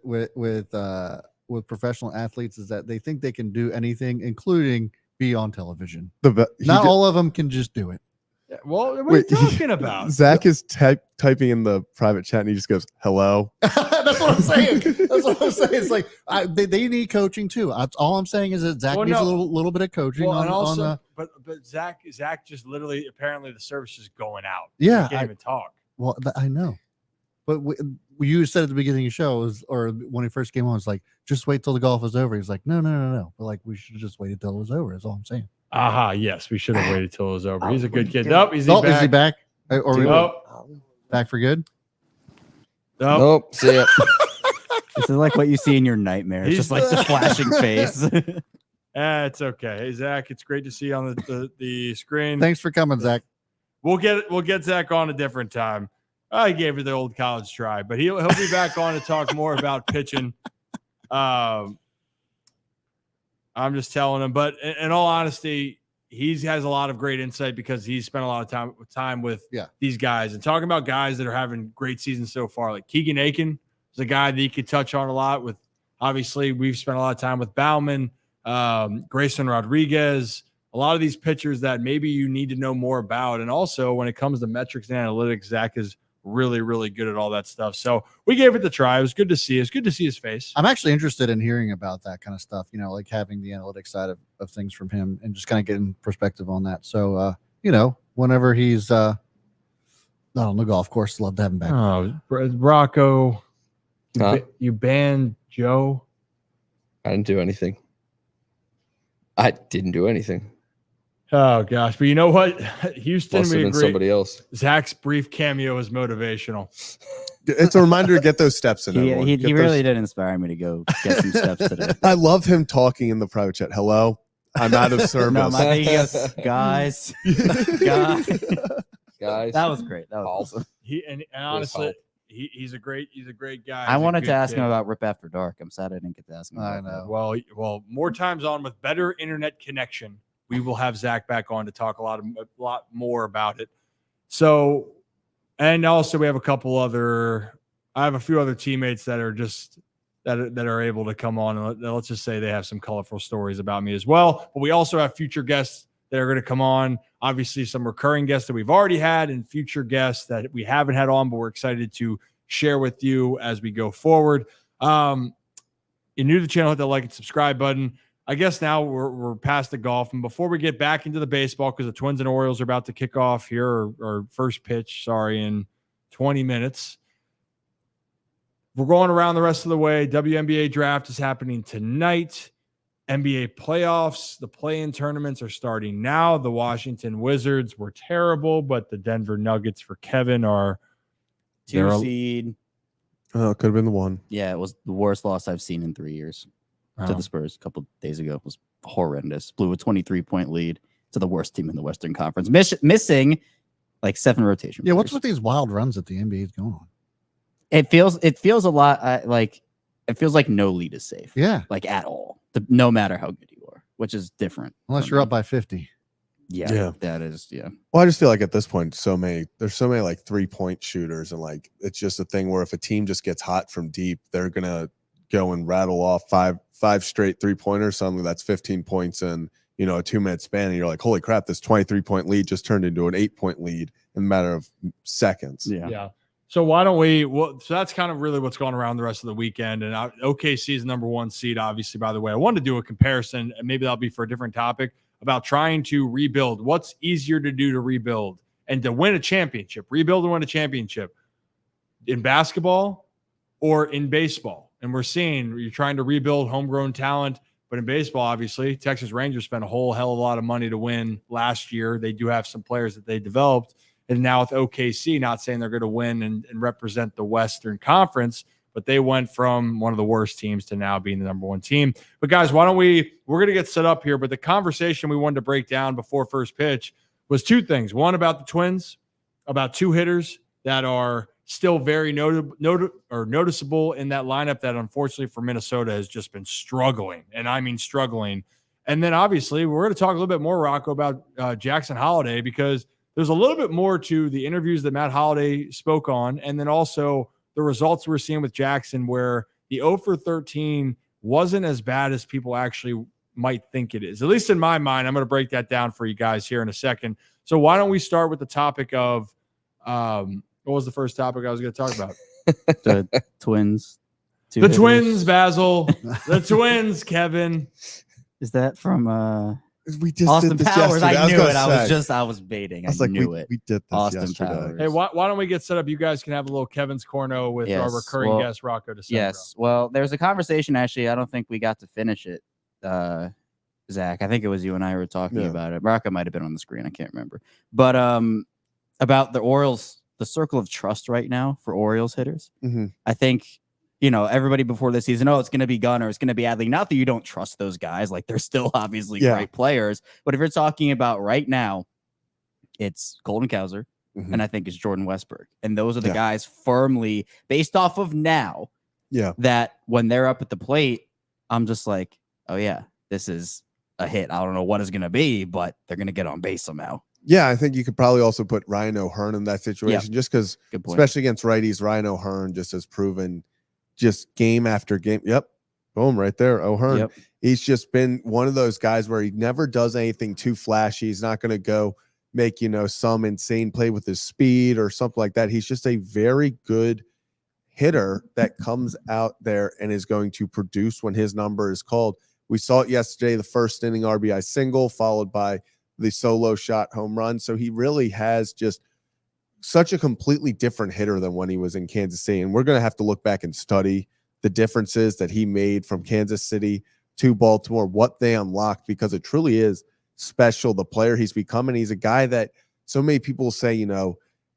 professional athletes is that they think they can do anything, including be on television. Not all of them can just do it. Well, what are you talking about? Zach is typing in the private chat and he just goes, "Hello." That's what I'm saying. It's like they need coaching too. That's all I'm saying is that Zach needs a little bit of coaching. But Zach just literally apparently the service is going out. Yeah, he can't even talk. Well, I know, but you said at the beginning of the show or when he first came on, it's like just wait till the golf is over. He's like, no. But like we should have just waited till it was over. Is all I'm saying. Yes, we should have waited till it was over. He's a good kid. Is he back? Back for good? Nope. See ya. This is like what you see in your nightmares. It's just like the flashing face. It's okay. Hey, Zach, it's great to see you on the screen. Thanks for coming, Zach. We'll get Zach on a different time. I gave it the old college try, but he'll be back on to talk more about pitching. I'm just telling him, but in all honesty, he has a lot of great insight because he's spent a lot of time with these guys and talking about guys that are having great seasons so far. Like Keegan Aiken is a guy that he could touch on a lot with. Obviously, we've spent a lot of time with Bauman, Grayson Rodriguez, a lot of these pitchers that maybe you need to know more about. And also when it comes to metrics and analytics, Zach is really, really good at all that stuff. So we gave it the try. It was good to see. It's good to see his face. I'm actually interested in hearing about that kind of stuff, like having the analytics side of things from him and just kind of getting perspective on that. So, whenever he's on the golf course, love to have him back. Oh, Rocco, you banned Joe. I didn't do anything. Oh gosh, but you know what, Houston, Must have been somebody else. Zach's brief cameo is motivational. It's a reminder to get those steps in. He really did inspire me to go get some steps today. I love him talking in the private chat. Hello, I'm out of service. No, my thing is, guys. That was great. That was awesome. And honestly, he's a great guy. I wanted to ask him about Rip After Dark. I'm sad I didn't get to ask him. I know. Well, more times on with better internet connection, we will have Zach back on to talk a lot more about it. So, and also we have I have a few other teammates that are just that are able to come on, and let's just say they have some colorful stories about me as well. But we also have future guests that are going to come on. Obviously, some recurring guests that we've already had and future guests that we haven't had on, but we're excited to share with you as we go forward. You're new to the channel, hit that like and subscribe button. I guess now we're past the golf. And before we get back into the baseball, because the Twins and Orioles are about to kick off here, or first pitch, in 20 minutes. We're going around the rest of the way. WNBA draft is happening tonight. NBA playoffs, the play-in tournaments are starting now. The Washington Wizards were terrible, but the Denver Nuggets for Kevin are 2 seed. Oh, it could have been the one. Yeah, it was the worst loss I've seen in 3 years to the Spurs a couple days ago. It was horrendous. Blew a 23-point lead to the worst team in the Western Conference, missing like 7 rotation. Yeah, what's with these wild runs that the NBA is going on? It feels a lot like it feels like no lead is safe. Yeah, like at all. No matter how good you are, which is different unless you're up by 50. Yeah, that is. Yeah. Well, I just feel like at this point, there's so many like 3-point shooters, and like it's just a thing where if a team just gets hot from deep, they're gonna go and rattle off five straight 3-pointers. Suddenly, that's 15 points in a 2-minute span, and you're like, holy crap! This 23-point lead just turned into an 8-point lead in a matter of seconds. Yeah. So why don't we? Well, so that's kind of really what's going around the rest of the weekend. And OKC is number 1 seed, obviously. By the way, I wanted to do a comparison, and maybe that'll be for a different topic about trying to rebuild. What's easier to do to rebuild and to win a championship? Rebuild and win a championship in basketball or in baseball. And we're seeing you're trying to rebuild homegrown talent, but in baseball, obviously, Texas Rangers spent a whole hell of a lot of money to win last year. They do have some players that they developed. And now with OKC, not saying they're going to win and represent the Western Conference, but they went from one of the worst teams to now being the number 1 team. But guys, we're going to get set up here, but the conversation we wanted to break down before first pitch was 2 things. One, about the Twins, about 2 hitters that are still very noticeable in that lineup that unfortunately for Minnesota has just been struggling. And I mean struggling. And then obviously we're going to talk a little bit more, Rocco, about Jackson Holiday, because there's a little bit more to the interviews that Matt Holiday spoke on, and then also the results we're seeing with Jackson, where the 0 for 13 wasn't as bad as people actually might think it is. At least in my mind. I'm going to break that down for you guys here in a second. So why don't we start with the topic of what was the first topic I was going to talk about? The Twins. The Twins, Basil. The Twins, Kevin. Is that from we just Austin did this Powers? yesterday. I knew it. Say. I was baiting. I was like, knew it. We did this Austin yesterday. Powers. Hey, why don't we get set up? You guys can have a little Kevin's Corno with our recurring guest, Rocco DeSandro. Yes. Well, there's a conversation, actually. I don't think we got to finish it, Zach. I think it was you and I were talking about it. Rocco might have been on the screen. I can't remember. But about the Orioles, the circle of trust right now for Orioles hitters. Mm-hmm. I think, everybody before this season, it's going to be Gunnar, it's going to be Adley. Not that you don't trust those guys. Like, they're still obviously great players. But if you're talking about right now, it's Colton Cowser, and I think it's Jordan Westberg. And those are the guys firmly, based off of now, that when they're up at the plate, I'm just like, oh, yeah, this is a hit. I don't know what it's going to be, but they're going to get on base somehow. Yeah, I think you could probably also put Ryan O'Hearn in that situation, just because, especially against righties, Ryan O'Hearn just has proven just game after game. Yep. Boom, right there. O'Hearn. Yep. He's just been one of those guys where he never does anything too flashy. He's not going to go make, some insane play with his speed or something like that. He's just a very good hitter that comes out there and is going to produce when his number is called. We saw it yesterday, the first inning RBI single, followed by the solo shot home run. So he really has just such a completely different hitter than when he was in Kansas City. And we're going to have to look back and study the differences that he made from Kansas City to Baltimore, what they unlocked, because it truly is special, the player he's become. And he's a guy that so many people say,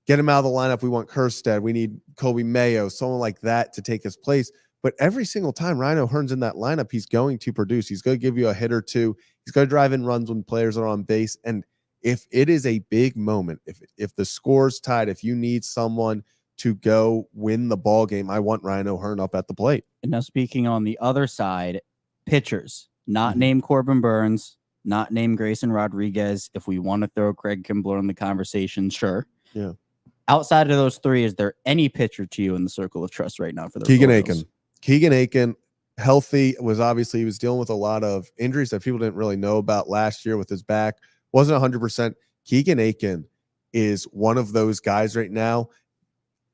get him out of the lineup. We want Kerstead. We need Kobe Mayo, someone like that to take his place. But every single time Ryan O'Hearn's in that lineup, he's going to produce. He's going to give you a hit or two. He's going to drive in runs when players are on base. And if it is a big moment, if the score's tied, if you need someone to go win the ball game, I want Ryan O'Hearn up at the plate. And now, speaking on the other side, pitchers, not named Corbin Burns, not named Grayson Rodriguez. If we want to throw Craig Kimbler in the conversation, sure. Yeah. Outside of those three, is there any pitcher to you in the circle of trust right now for the Keegan Orioles? Aiken? Keegan Aiken, healthy, he was dealing with a lot of injuries that people didn't really know about last year with his back. Wasn't 100%. Keegan Aiken is one of those guys right now.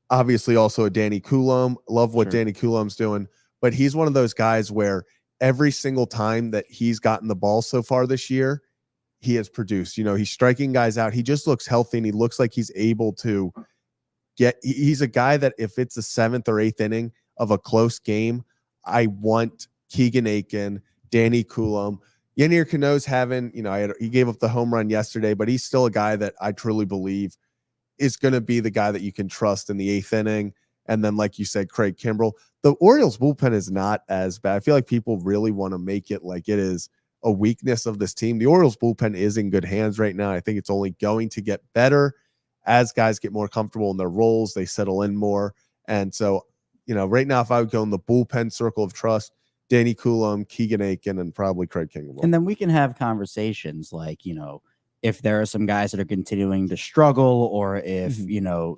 Obviously, also a Danny Coulomb. Love what Danny Coulomb's doing. But he's one of those guys where every single time that he's gotten the ball so far this year, he has produced. He's striking guys out. He just looks healthy, and he looks like he's able to he's a guy that if it's the 7th or 8th inning of a close game, I want Keegan Aiken, Danny Coulomb. Yanier Cano's he gave up the home run yesterday, but he's still a guy that I truly believe is going to be the guy that you can trust in the 8th inning. And then, like you said, Craig Kimbrell. The Orioles bullpen is not as bad. I feel like people really want to make it like it is a weakness of this team. The Orioles bullpen is in good hands right now. I think it's only going to get better as guys get more comfortable in their roles. They settle in more. And so, right now, if I would go in the bullpen circle of trust, Danny Coulomb, Keegan Aiken, and probably Craig Kimbrell. And then we can have conversations like, if there are some guys that are continuing to struggle, or if,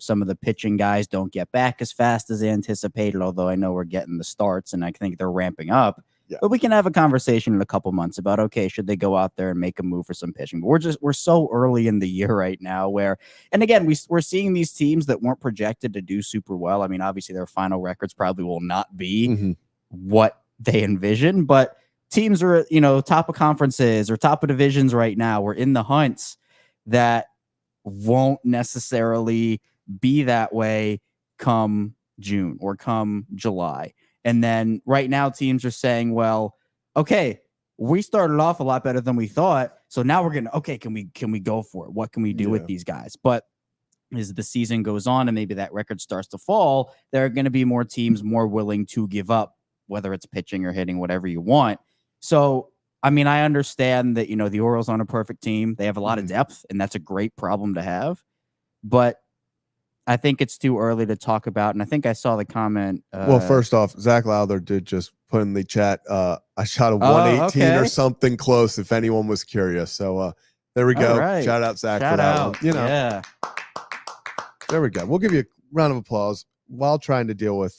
some of the pitching guys don't get back as fast as anticipated, although I know we're getting the starts and I think they're ramping up. Yeah. But we can have a conversation in a couple months about, okay, should they go out there and make a move for some pitching? But we're so early in the year right now where, and again, we're seeing these teams that weren't projected to do super well. I mean, obviously their final records probably will not be what they envision, but teams are, top of conferences or top of divisions right now. We're in the hunts that won't necessarily be that way come June or come July. And then right now teams are saying, well, okay, we started off a lot better than we thought. So now we're going to, can we go for it? What can we do with these guys? But as the season goes on and maybe that record starts to fall, there are going to be more teams more willing to give up, whether it's pitching or hitting, whatever you want. So, I mean, I understand that, the Orioles aren't a perfect team. They have a lot of depth, and that's a great problem to have. But I think it's too early to talk about. And I think I saw the comment. Well, first off, Zach Lather did just put in the chat. I shot a 118 or something close, if anyone was curious. So there we go. Right. Shout out Zach Shout for that out. one. You know, Yeah. There we go. We'll give you a round of applause while trying to deal with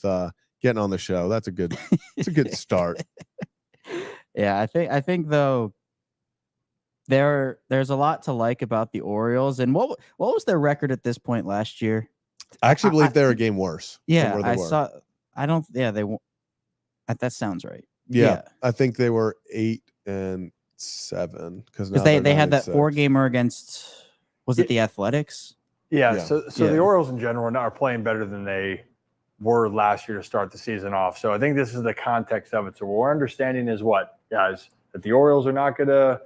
getting on the show. That's a good. It's a good start. Yeah, I think though there's a lot to like about the Orioles. And what was their record at this point last year? I actually believe they're a game worse. Yeah, than where they were. I don't. Yeah, they. That sounds right. Yeah, I think they were 8-7 because they had that 4-gamer against. Was it the Athletics? Yeah. So the Orioles in general are playing better than they were last year to start the season off. So I think this is the context of it. So what we're understanding is what, guys, that the Orioles are not going to.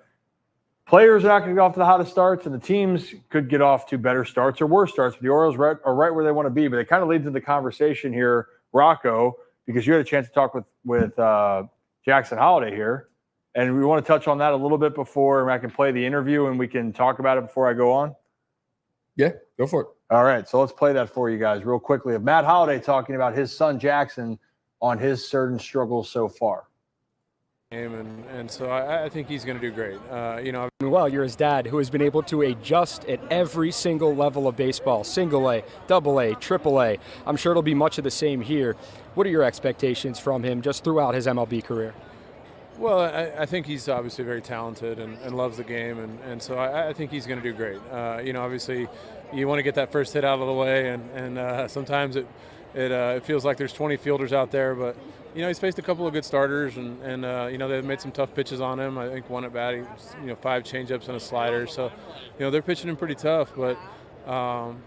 Players are not going to get off to the hottest starts, and the teams could get off to better starts or worse starts. But the Orioles are right where they want to be. But it kind of leads into the conversation here, Rocco, because you had a chance to talk with Jackson Holliday here, and we want to touch on that a little bit before I can play the interview and we can talk about it before I go on. Yeah, go for it. All right, so let's play that for you guys real quickly of Matt Holliday talking about his son Jackson on his certain struggles so far. And so I think he's going to do great. Well, you're his dad who has been able to adjust at every single level of baseball, single A, double A, triple A. I'm sure it'll be much of the same here. What are your expectations from him just throughout his MLB career? Well, I think he's obviously very talented and loves the game, and so I think he's going to do great. Obviously, you want to get that first hit out of the way, and sometimes it feels like there's 20 fielders out there, but he's faced a couple of good starters, and they've made some tough pitches on him. I think one at bat, 5 changeups and a slider. So, they're pitching him pretty tough, but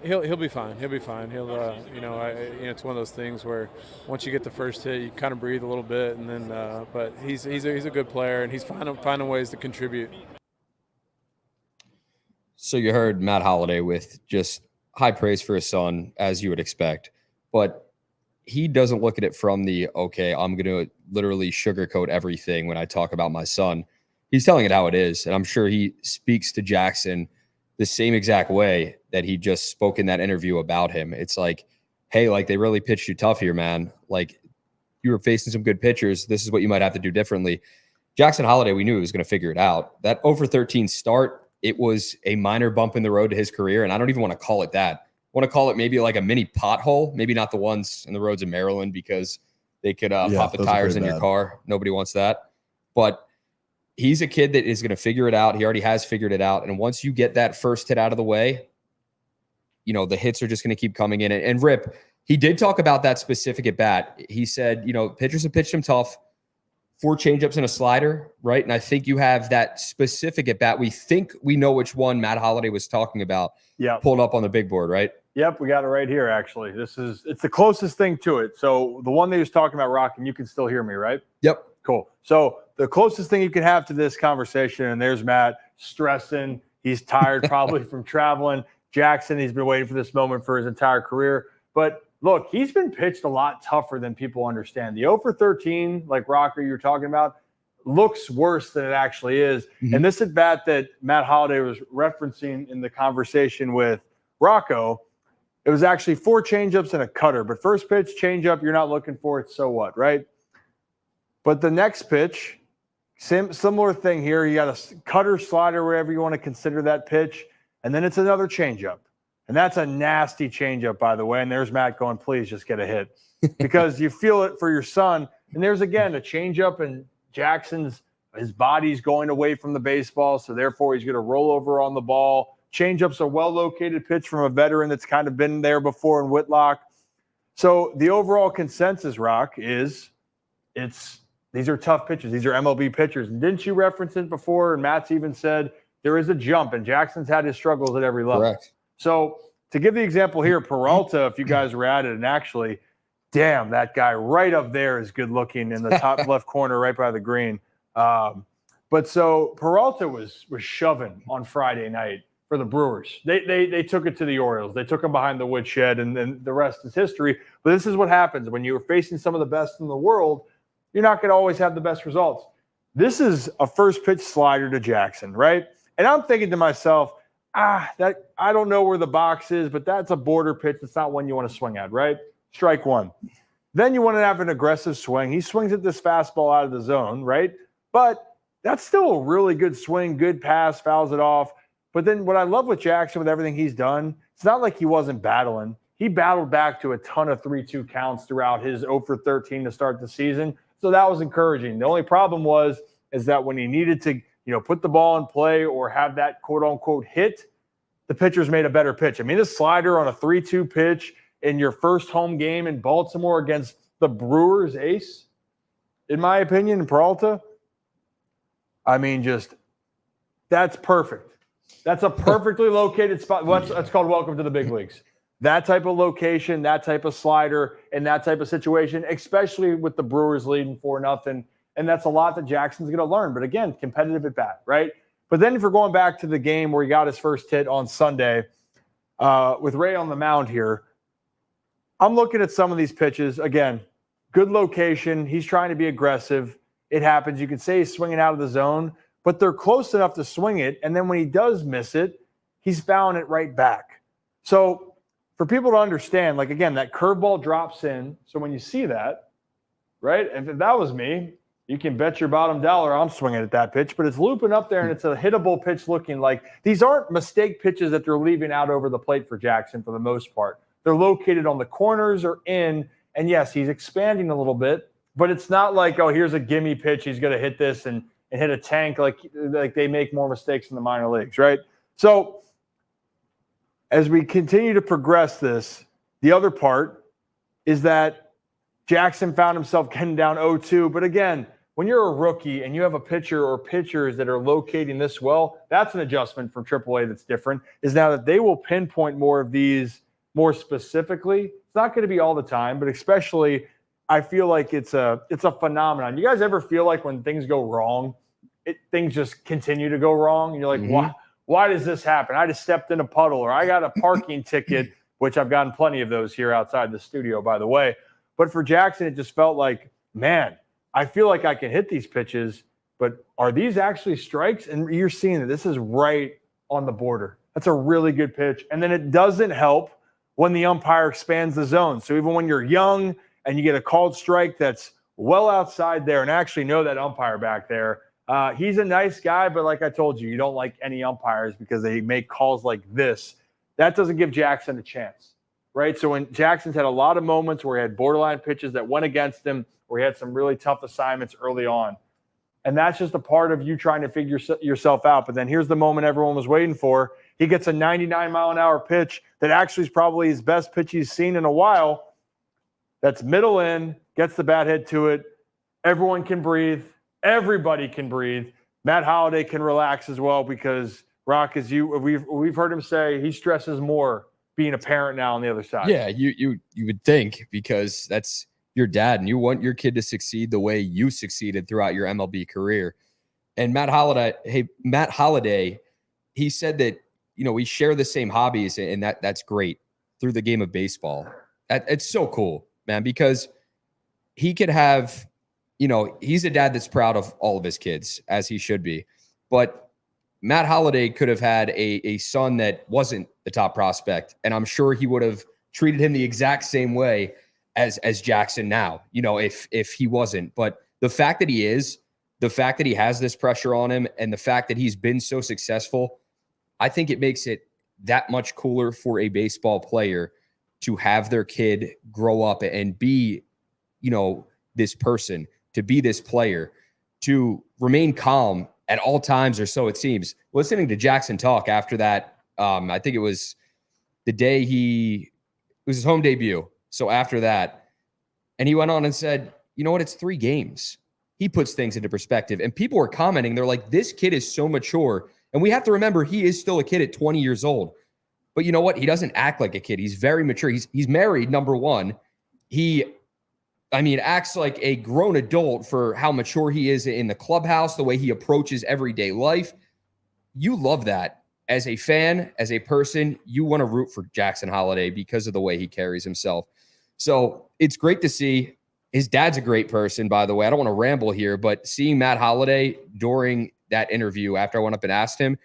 he'll be fine. He'll be fine. It's one of those things where once you get the first hit, you kind of breathe a little bit, and then. But he's a good player, and he's finding ways to contribute. So you heard Matt Holliday with just high praise for his son, as you would expect, but he doesn't look at it from the, okay, I'm going to literally sugarcoat everything when I talk about my son. He's telling it how it is. And I'm sure he speaks to Jackson the same exact way that he just spoke in that interview about him. It's like, hey, like they really pitched you tough here, man. Like you were facing some good pitchers. This is what you might have to do differently. Jackson Holliday, we knew he was going to figure it out. That 0-for-13 start, it was a minor bump in the road to his career. And I don't even want to call it that. Want to call it maybe like a mini pothole, maybe not the ones in the roads in Maryland because they could pop the tires in your car. Nobody wants that. But he's a kid that is going to figure it out. He already has figured it out. And once you get that first hit out of the way, the hits are just going to keep coming in. And Rip, he did talk about that specific at bat. He said, pitchers have pitched him tough. 4 changeups and a slider, right? And I think you have that specific at bat. We think we know which one Matt Holliday was talking about. Yeah, pulled up on the big board, right? Yep, we got it right here, actually. It's the closest thing to it. So the one that he was talking about, Rock, and you can still hear me, right? Yep. Cool. So the closest thing you can have to this conversation, and there's Matt stressing. He's tired probably from traveling. Jackson, he's been waiting for this moment for his entire career. But look, he's been pitched a lot tougher than people understand. The 0-for-13, like Rocker you were talking about, looks worse than it actually is. Mm-hmm. And this at bat that Matt Holliday was referencing in the conversation with Rocco, it was actually 4 changeups and a cutter. But first pitch, changeup, you're not looking for it, so what, right? But the next pitch, similar thing here. You got a cutter, slider, wherever you want to consider that pitch. And then it's another changeup. And that's a nasty changeup, by the way. And there's Matt going, please just get a hit. Because you feel it for your son. And there's, again, a changeup, and his body's going away from the baseball, so therefore he's going to roll over on the ball. Changeup's a well-located pitch from a veteran that's kind of been there before in Whitlock. So the overall consensus, Rock, is these are tough pitches. These are MLB pitchers. And didn't you reference it before? And Matt's even said there is a jump, and Jackson's had his struggles at every level. Correct. So to give the example here, Peralta, if you guys were at it, and actually, damn, that guy right up there is good looking in the top left corner right by the green. But so Peralta was shoving on Friday night for the Brewers. They took it to the Orioles. They took him behind the woodshed, and then the rest is history. But this is what happens when you're facing some of the best in the world. You're not going to always have the best results. This is a first pitch slider to Jackson, right? And I'm thinking to myself, that I don't know where the box is, but that's a border pitch. It's not one you want to swing at, right? Strike one. Then you want to have an aggressive swing. He swings at this fastball out of the zone, right? But that's still a really good swing, good pass, fouls it off. But then what I love with Jackson, with everything he's done, it's not like he wasn't battling. He battled back to a ton of 3-2 counts throughout his 0 for 13 to start the season. So that was encouraging. The only problem is that when he needed to, put the ball in play or have that quote unquote hit, the pitchers made a better pitch. I mean, this slider on a 3-2 pitch in your first home game in Baltimore against the Brewers ace, in my opinion, in Peralta, I mean, that's perfect. That's a perfectly located spot. That's called welcome to the big leagues. That type of location, that type of slider, and that type of situation, especially with the Brewers leading 4-0. And that's a lot that Jackson's going to learn. But again, competitive at bat, right? But then if we're going back to the game where he got his first hit on Sunday with Ray on the mound here, I'm looking at some of these pitches. Again, good location. He's trying to be aggressive. It happens. You can say he's swinging out of the zone, but they're close enough to swing it. And then when he does miss it, he's fouling it right back. So for people to understand, like, again, that curveball drops in. So when you see that, right, if that was me, you can bet your bottom dollar I'm swinging at that pitch, but it's looping up there and it's a hittable pitch looking like these aren't mistake pitches that they're leaving out over the plate for Jackson for the most part. They're located on the corners or in, and yes, he's expanding a little bit, but it's not like, oh, here's a gimme pitch. He's going to hit this and hit a tank like they make more mistakes in the minor leagues, right? So as we continue to progress this, the other part is that Jackson found himself getting down 0-2. But again, when you're a rookie and you have a pitcher or pitchers that are locating this well, that's an adjustment from AAA that's different, is now that they will pinpoint more of these more specifically. It's not going to be all the time, but especially I feel like it's a phenomenon. You guys ever feel like when things go wrong, things just continue to go wrong? And you're like, why does this happen? I just stepped in a puddle, or I got a parking ticket, which I've gotten plenty of those here outside the studio, by the way. But for Jackson, it just felt like, man, I feel like I can hit these pitches, but are these actually strikes? And you're seeing that this is right on the border. That's a really good pitch. And then it doesn't help when the umpire expands the zone. So even when you're young and you get a called strike that's well outside there, and actually know that umpire back there, he's a nice guy, but like I told you, you don't like any umpires because they make calls like this. That doesn't give Jackson a chance, right? So when Jackson's had a lot of moments where he had borderline pitches that went against him, where he had some really tough assignments early on. And that's just a part of you trying to figure yourself out. But then here's the moment everyone was waiting for. He gets a 99-mile-an-hour pitch that actually is probably his best pitch he's seen in a while. That's middle in, gets the bat head to it. Everyone can breathe. Everybody can breathe. Matt Holliday can relax as well because, Rock, as we've heard him say, he stresses more being a parent now on the other side. Yeah, you would think, because that's your dad and you want your kid to succeed the way you succeeded throughout your MLB career. And Matt Holliday, he said that, we share the same hobbies, and that's great through the game of baseball. It's so cool, man, because he could have, he's a dad that's proud of all of his kids, as he should be. But Matt Holliday could have had a son that wasn't the top prospect, and I'm sure he would have treated him the exact same way as Jackson now, if he wasn't. But the fact that he is, the fact that he has this pressure on him, and the fact that he's been so successful, I think it makes it that much cooler for a baseball player to have their kid grow up and be, this person, to be this player, to remain calm at all times, or so it seems. Listening to Jackson talk after that, I think it was the day it was his home debut. So after that, and he went on and said, you know what? It's 3 games. He puts things into perspective, and people were commenting. They're like, this kid is so mature. And we have to remember, he is still a kid at 20 years old. But you know what? He doesn't act like a kid. He's very mature. He's married, number one. He acts like a grown adult for how mature he is in the clubhouse, the way he approaches everyday life. You love that. As a fan, as a person, you want to root for Jackson Holliday because of the way he carries himself. So it's great to see. His dad's a great person, by the way. I don't want to ramble here, but seeing Matt Holliday during that interview after I went up and asked him,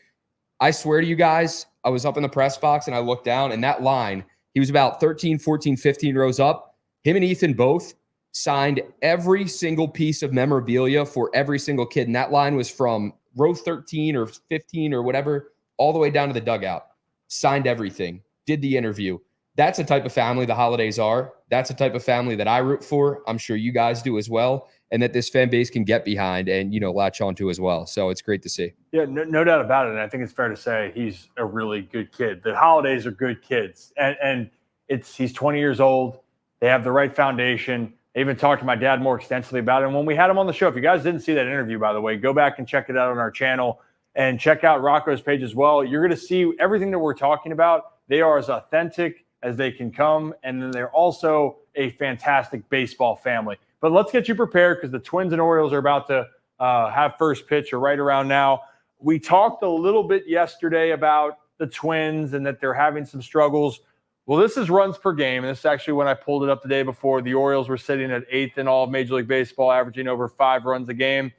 I swear to you guys, I was up in the press box and I looked down, and that line, he was about 13, 14, 15 rows up. Him and Ethan both signed every single piece of memorabilia for every single kid. And that line was from row 13 or 15 or whatever, all the way down to the dugout. Signed everything, did the interview. That's the type of family the Holidays are. That's the type of family that I root for. I'm sure you guys do as well. And that this fan base can get behind and, latch onto as well. So it's great to see. Yeah, no doubt about it. And I think it's fair to say he's a really good kid. The Holidays are good kids. And he's 20 years old. They have the right foundation. I even talked to my dad more extensively about it. And when we had him on the show, if you guys didn't see that interview, by the way, go back and check it out on our channel and check out Rocco's page as well. You're going to see everything that we're talking about. They are as authentic as they can come. And then they're also a fantastic baseball family. But let's get you prepared because the Twins and Orioles are about to have first pitch or right around now. We talked a little bit yesterday about the Twins and that they're having some struggles. Well, this is runs per game, and this is actually when I pulled it up the day before. The Orioles were sitting at 8th in all of Major League Baseball, averaging over 5 runs a game.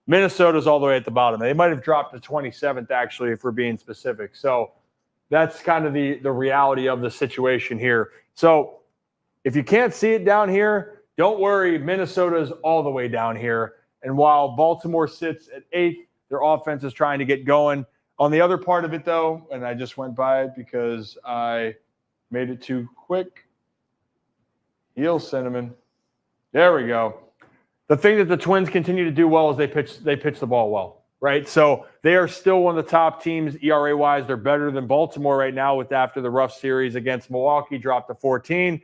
Minnesota's all the way at the bottom. They might have dropped to 27th, actually, if we're being specific. So that's kind of the reality of the situation here. So if you can't see it down here, don't worry. Minnesota's all the way down here. And while Baltimore sits at 8th, their offense is trying to get going. On the other part of it, though, and I just went by it because I made it too quick. Heel cinnamon. There we go. The thing that the Twins continue to do well is they pitch the ball well, right? So they are still one of the top teams ERA-wise. They're better than Baltimore right now after the rough series against Milwaukee, dropped to 14.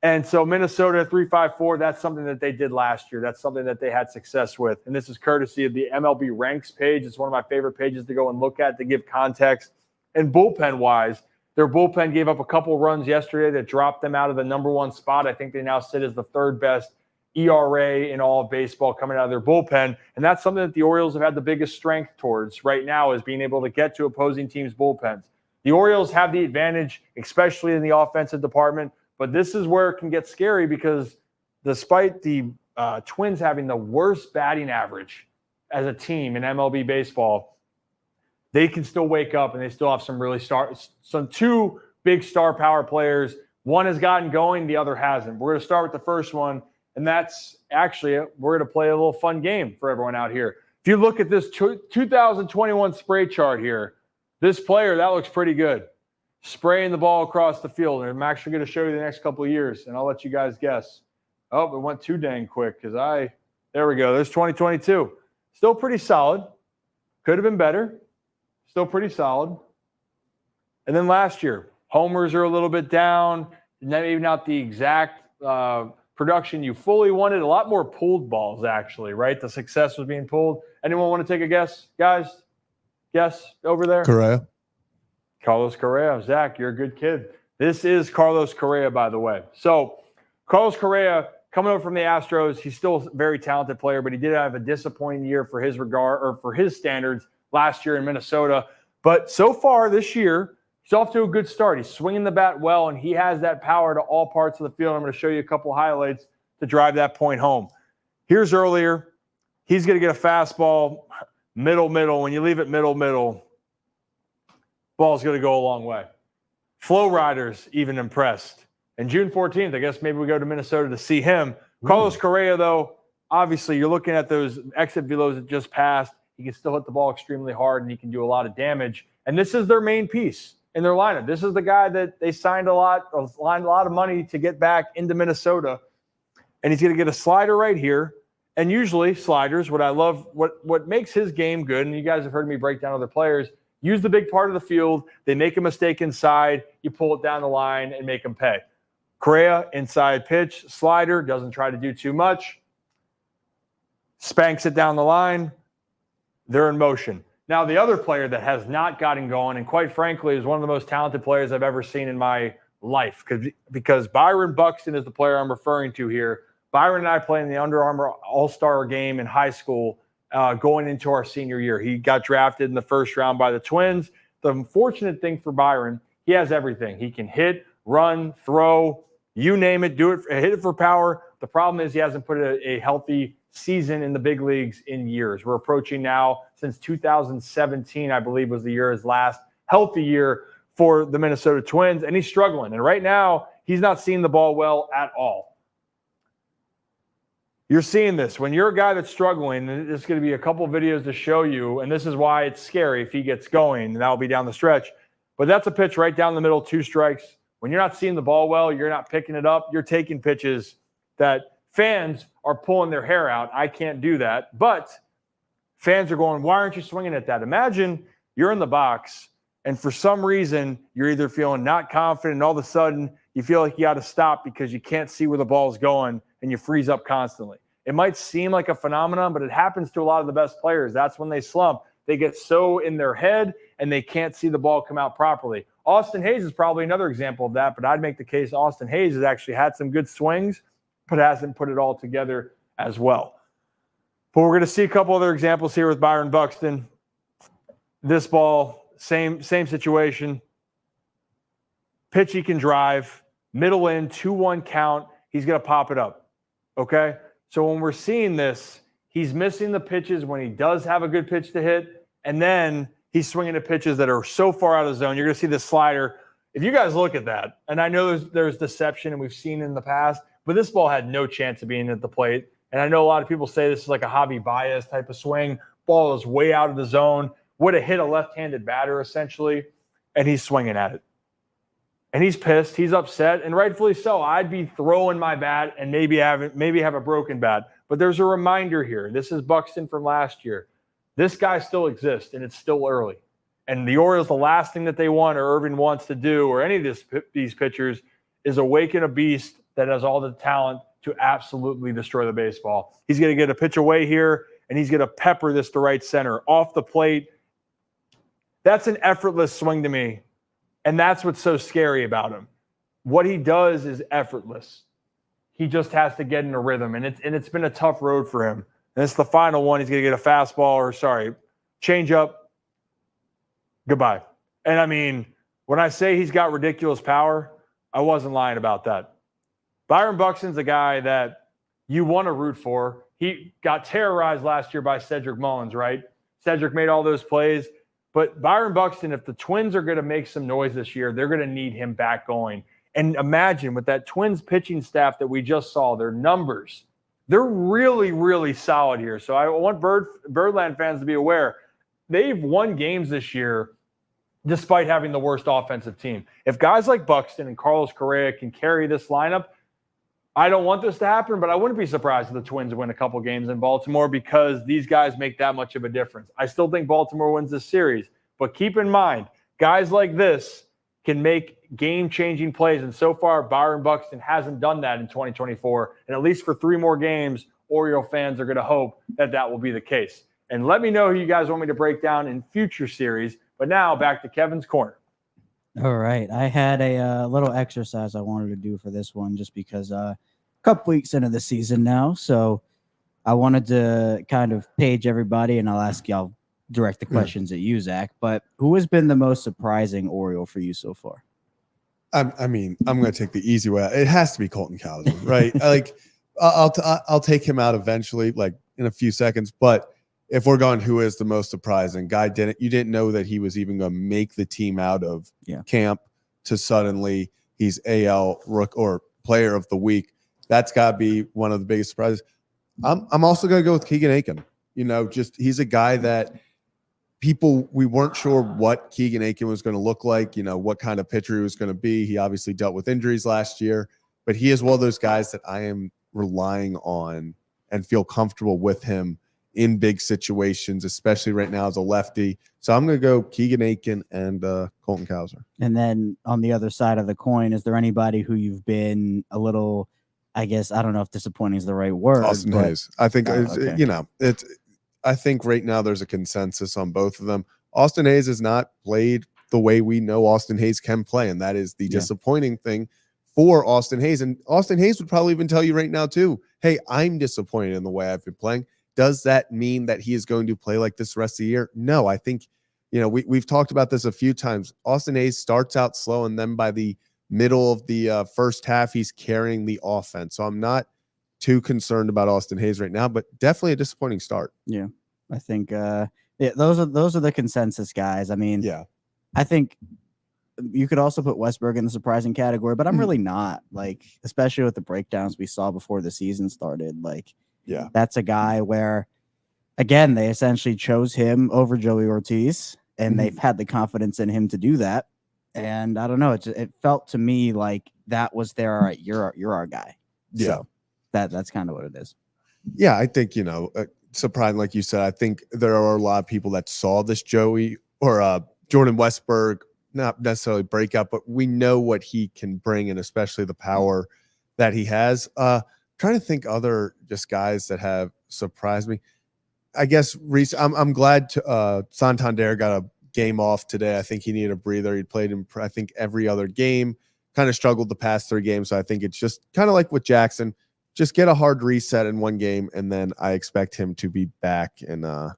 And so Minnesota 3.54, that's something that they did last year. That's something that they had success with. And this is courtesy of the MLB Ranks page. It's one of my favorite pages to go and look at to give context. And bullpen-wise, their bullpen gave up a couple runs yesterday that dropped them out of the number 1 spot. I think they now sit as the 3rd best ERA in all of baseball coming out of their bullpen. And that's something that the Orioles have had the biggest strength towards right now is being able to get to opposing teams' bullpens. The Orioles have the advantage, especially in the offensive department. But this is where it can get scary because despite the Twins having the worst batting average as a team in MLB baseball, they can still wake up and they still have some 2 big star power players. One has gotten going, the other hasn't. We're going to start with the first one, and that's actually we're going to play a little fun game for everyone out here. If you look at this 2021 spray chart here, this player, that looks pretty good. Spraying the ball across the field. And I'm actually going to show you the next couple of years, and I'll let you guys guess. Oh, it went too dang quick because there we go. There's 2022. Still pretty solid. Could have been better. Still pretty solid. And then last year, homers are a little bit down. Maybe not the exact production you fully wanted. A lot more pulled balls, actually, right? The success was being pulled. Anyone want to take a guess, guys? Guess over there? Correa. Carlos Correa. Zach, you're a good kid. This is Carlos Correa, by the way. So Carlos Correa coming over from the Astros, he's still a very talented player, but he did have a disappointing year for his regard or for his standards last year in Minnesota. But so far this year, he's off to a good start. He's swinging the bat well, and he has that power to all parts of the field. I'm going to show you a couple highlights to drive that point home. Here's earlier. He's going to get a fastball, middle. When you leave it middle, ball's going to go a long way. Flow Riders even impressed. And June 14th, I guess maybe we go to Minnesota to see him. Carlos Correa, though, obviously you're looking at those exit velos that just passed. He can still hit the ball extremely hard, and he can do a lot of damage. And this is their main piece in their lineup. This is the guy that they signed a lot of money to get back into Minnesota. And he's going to get a slider right here. And usually sliders, what I love, what makes his game good, and you guys have heard me break down other players, use the big part of the field. They make a mistake inside. You pull it down the line and make them pay. Correa, inside pitch, slider, doesn't try to do too much. Spanks it down the line. They're in motion. Now, the other player that has not gotten going, and quite frankly is one of the most talented players I've ever seen in my life, because Byron Buxton is the player I'm referring to here. Byron and I played in the Under Armour All-Star game in high school going into our senior year. He got drafted in the first round by the Twins. The unfortunate thing for Byron, he has everything. He can hit, run, throw, you name it, hit it for power. The problem is he hasn't put a healthy season in the big leagues in years. We're approaching now, since 2017, I believe was the year his last healthy year for the Minnesota Twins, and he's struggling. And right now, he's not seeing the ball well at all. You're seeing this. When you're a guy that's struggling, there's going to be a couple of videos to show you, and this is why it's scary if he gets going, and that'll be down the stretch. But that's a pitch right down the middle, 2 strikes. When you're not seeing the ball well, you're not picking it up, you're taking pitches that fans are pulling their hair out. I can't do that. But fans are going, why aren't you swinging at that? Imagine you're in the box, and for some reason, you're either feeling not confident, and all of a sudden, you feel like you got to stop because you can't see where the ball's going, and you freeze up constantly. It might seem like a phenomenon, but it happens to a lot of the best players. That's when they slump. They get so in their head, and they can't see the ball come out properly. Austin Hayes is probably another example of that, but I'd make the case Austin Hayes has actually had some good swings, but hasn't put it all together as well. But we're going to see a couple other examples here with Byron Buxton. This ball, same situation. Pitch he can drive, middle in, 2-1 count. He's going to pop it up, okay? So when we're seeing this, he's missing the pitches when he does have a good pitch to hit, and then he's swinging at pitches that are so far out of the zone. You're going to see the slider. If you guys look at that, and I know there's deception, and we've seen in the past, but this ball had no chance of being at the plate. And I know a lot of people say this is like a Javi Baez type of swing. Ball is way out of the zone. Would have hit a left-handed batter, essentially, and he's swinging at it. And he's pissed. He's upset, and rightfully so. I'd be throwing my bat and maybe have a broken bat. But there's a reminder here. This is Buxton from last year. This guy still exists, and it's still early. And the Orioles, the last thing that they want or Irvin wants to do, or any of these pitchers, is awaken a beast that has all the talent to absolutely destroy the baseball. He's going to get a pitch away here, and he's going to pepper this to right center. Off the plate, that's an effortless swing to me. And that's what's so scary about him. What he does is effortless. He just has to get in a rhythm, and it's been a tough road for him. And it's the final one. He's going to get a fastball, change up. Goodbye. And I mean, when I say he's got ridiculous power, I wasn't lying about that. Byron Buxton's a guy that you want to root for. He got terrorized last year by Cedric Mullins, right? Cedric made all those plays. But Byron Buxton, if the Twins are going to make some noise this year, they're going to need him back going. And imagine with that Twins pitching staff that we just saw, their numbers, they're really, really solid here. So I want Birdland fans to be aware. They've won games this year despite having the worst offensive team. If guys like Buxton and Carlos Correa can carry this lineup, I don't want this to happen, but I wouldn't be surprised if the Twins win a couple games in Baltimore because these guys make that much of a difference. I still think Baltimore wins this series, but keep in mind, guys like this can make game-changing plays, and so far, Byron Buxton hasn't done that in 2024, and at least for 3 more games, Oriole fans are going to hope that that will be the case. And let me know who you guys want me to break down in future series, but now back to Kevin's Corner. All right. I had a little exercise I wanted to do for this one just because a couple weeks into the season now. So I wanted to kind of page everybody, and I'll direct the questions at you, Zach. But who has been the most surprising Oriole for you so far? I mean, I'm going to take the easy way out. It has to be Colton Cowser, right? I'll take him out eventually, like in a few seconds. But if we're going, who is the most surprising guy? You didn't know that he was even going to make the team out of camp to suddenly he's AL Rook or Player of the Week. That's got to be one of the biggest surprises. I'm also going to go with Keegan Aiken. He's a guy that we weren't sure what Keegan Aiken was going to look like, what kind of pitcher he was going to be. He obviously dealt with injuries last year, but he is one of those guys that I am relying on and feel comfortable with him in big situations, especially right now as a lefty. So I'm going to go Keegan Aiken and Colton Cowser. And then on the other side of the coin, is there anybody who you've been a little, I guess, I don't know if disappointing is the right word. Austin Hayes. I think, I think right now there's a consensus on both of them. Austin Hayes has not played the way we know Austin Hayes can play, and that is the disappointing thing for Austin Hayes. And Austin Hayes would probably even tell you right now too, hey, I'm disappointed in the way I've been playing. Does that mean that he is going to play like this the rest of the year? No, I think, we've talked about this a few times. Austin Hayes starts out slow, and then by the middle of the first half, he's carrying the offense. So I'm not too concerned about Austin Hayes right now, but definitely a disappointing start. Yeah, I think those are the consensus guys. I mean, I think you could also put Westberg in the surprising category, but I'm really not. Like, especially with the breakdowns we saw before the season started. Like, that's a guy where, again, they essentially chose him over Joey Ortiz, and they've had the confidence in him to do that. And I don't know, it felt to me like that was their, all right, you're our guy. Yeah. So that's kind of what it is. Yeah, I think, surprising, like you said, I think there are a lot of people that saw this Joey or Jordan Westberg, not necessarily breakout, but we know what he can bring, and especially the power that he has. Trying to think other just guys that have surprised me. I guess I'm glad Santander got a game off today. I think he needed a breather. He played in, I think, every other game, kind of struggled the past 3 games. So I think it's just kind of like with Jackson, just get a hard reset in one game, and then I expect him to be back in the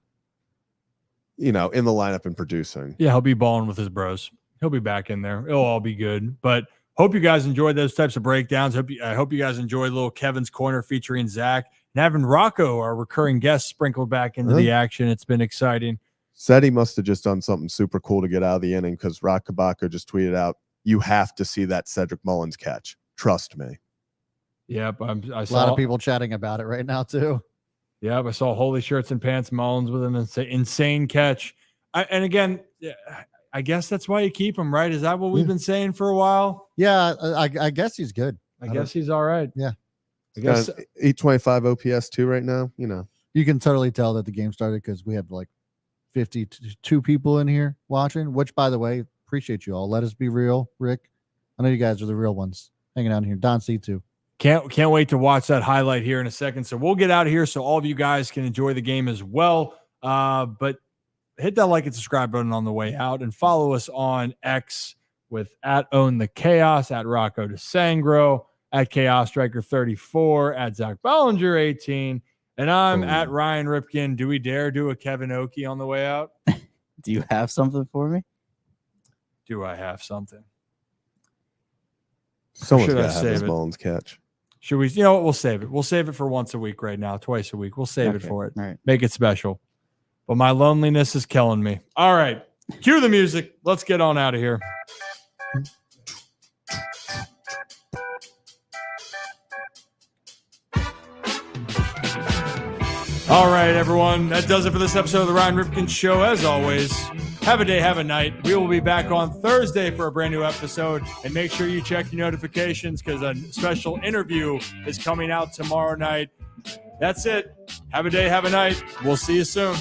lineup and producing. Yeah, he'll be balling with his bros. He'll be back in there. It'll all be good. But hope you guys enjoyed those types of breakdowns. I hope you guys enjoyed little Kevin's Corner featuring Zach and having Rocco, our recurring guest, sprinkled back into the action. It's been exciting. Said he must have just done something super cool to get out of the inning, because Rock Kabako just tweeted out, "You have to see that Cedric Mullins catch. Trust me." Yep, I saw a lot of people chatting about it right now too. Yep, I saw Holy Shirts and Pants Mullins with an insane catch. And again, I guess that's why you keep him, right? Is that what we've been saying for a while? Yeah, I guess he's good. I guess he's all right. Yeah. I guess 825 OPS too right now. You can totally tell that the game started because we have like 52 people in here watching, which, by the way, appreciate you all. Let us be real, Rick. I know you guys are the real ones hanging out here. Don C2. Can't wait to watch that highlight here in a second. So we'll get out of here so all of you guys can enjoy the game as well. But hit that like and subscribe button on the way out, and follow us on X with @OwnTheChaos, @Rocco DeSangro, @ChaosStriker34, @Zach Ballinger 18, and I'm @Ryan Ripken. Do we dare do a Kevin Oki on the way out? Do you have something for me? Do I have something? Someone's got to have this Mullins catch. Should we? You know what? We'll save it. We'll save it for once a week right now, twice a week. We'll save it for it. All right. Make it special. But my loneliness is killing me. All right. Cue the music. Let's get on out of here. All right, everyone. That does it for this episode of the Ryan Ripken Show. As always, have a day, have a night. We will be back on Thursday for a brand new episode. And make sure you check your notifications, because a special interview is coming out tomorrow night. That's it. Have a day, have a night. We'll see you soon.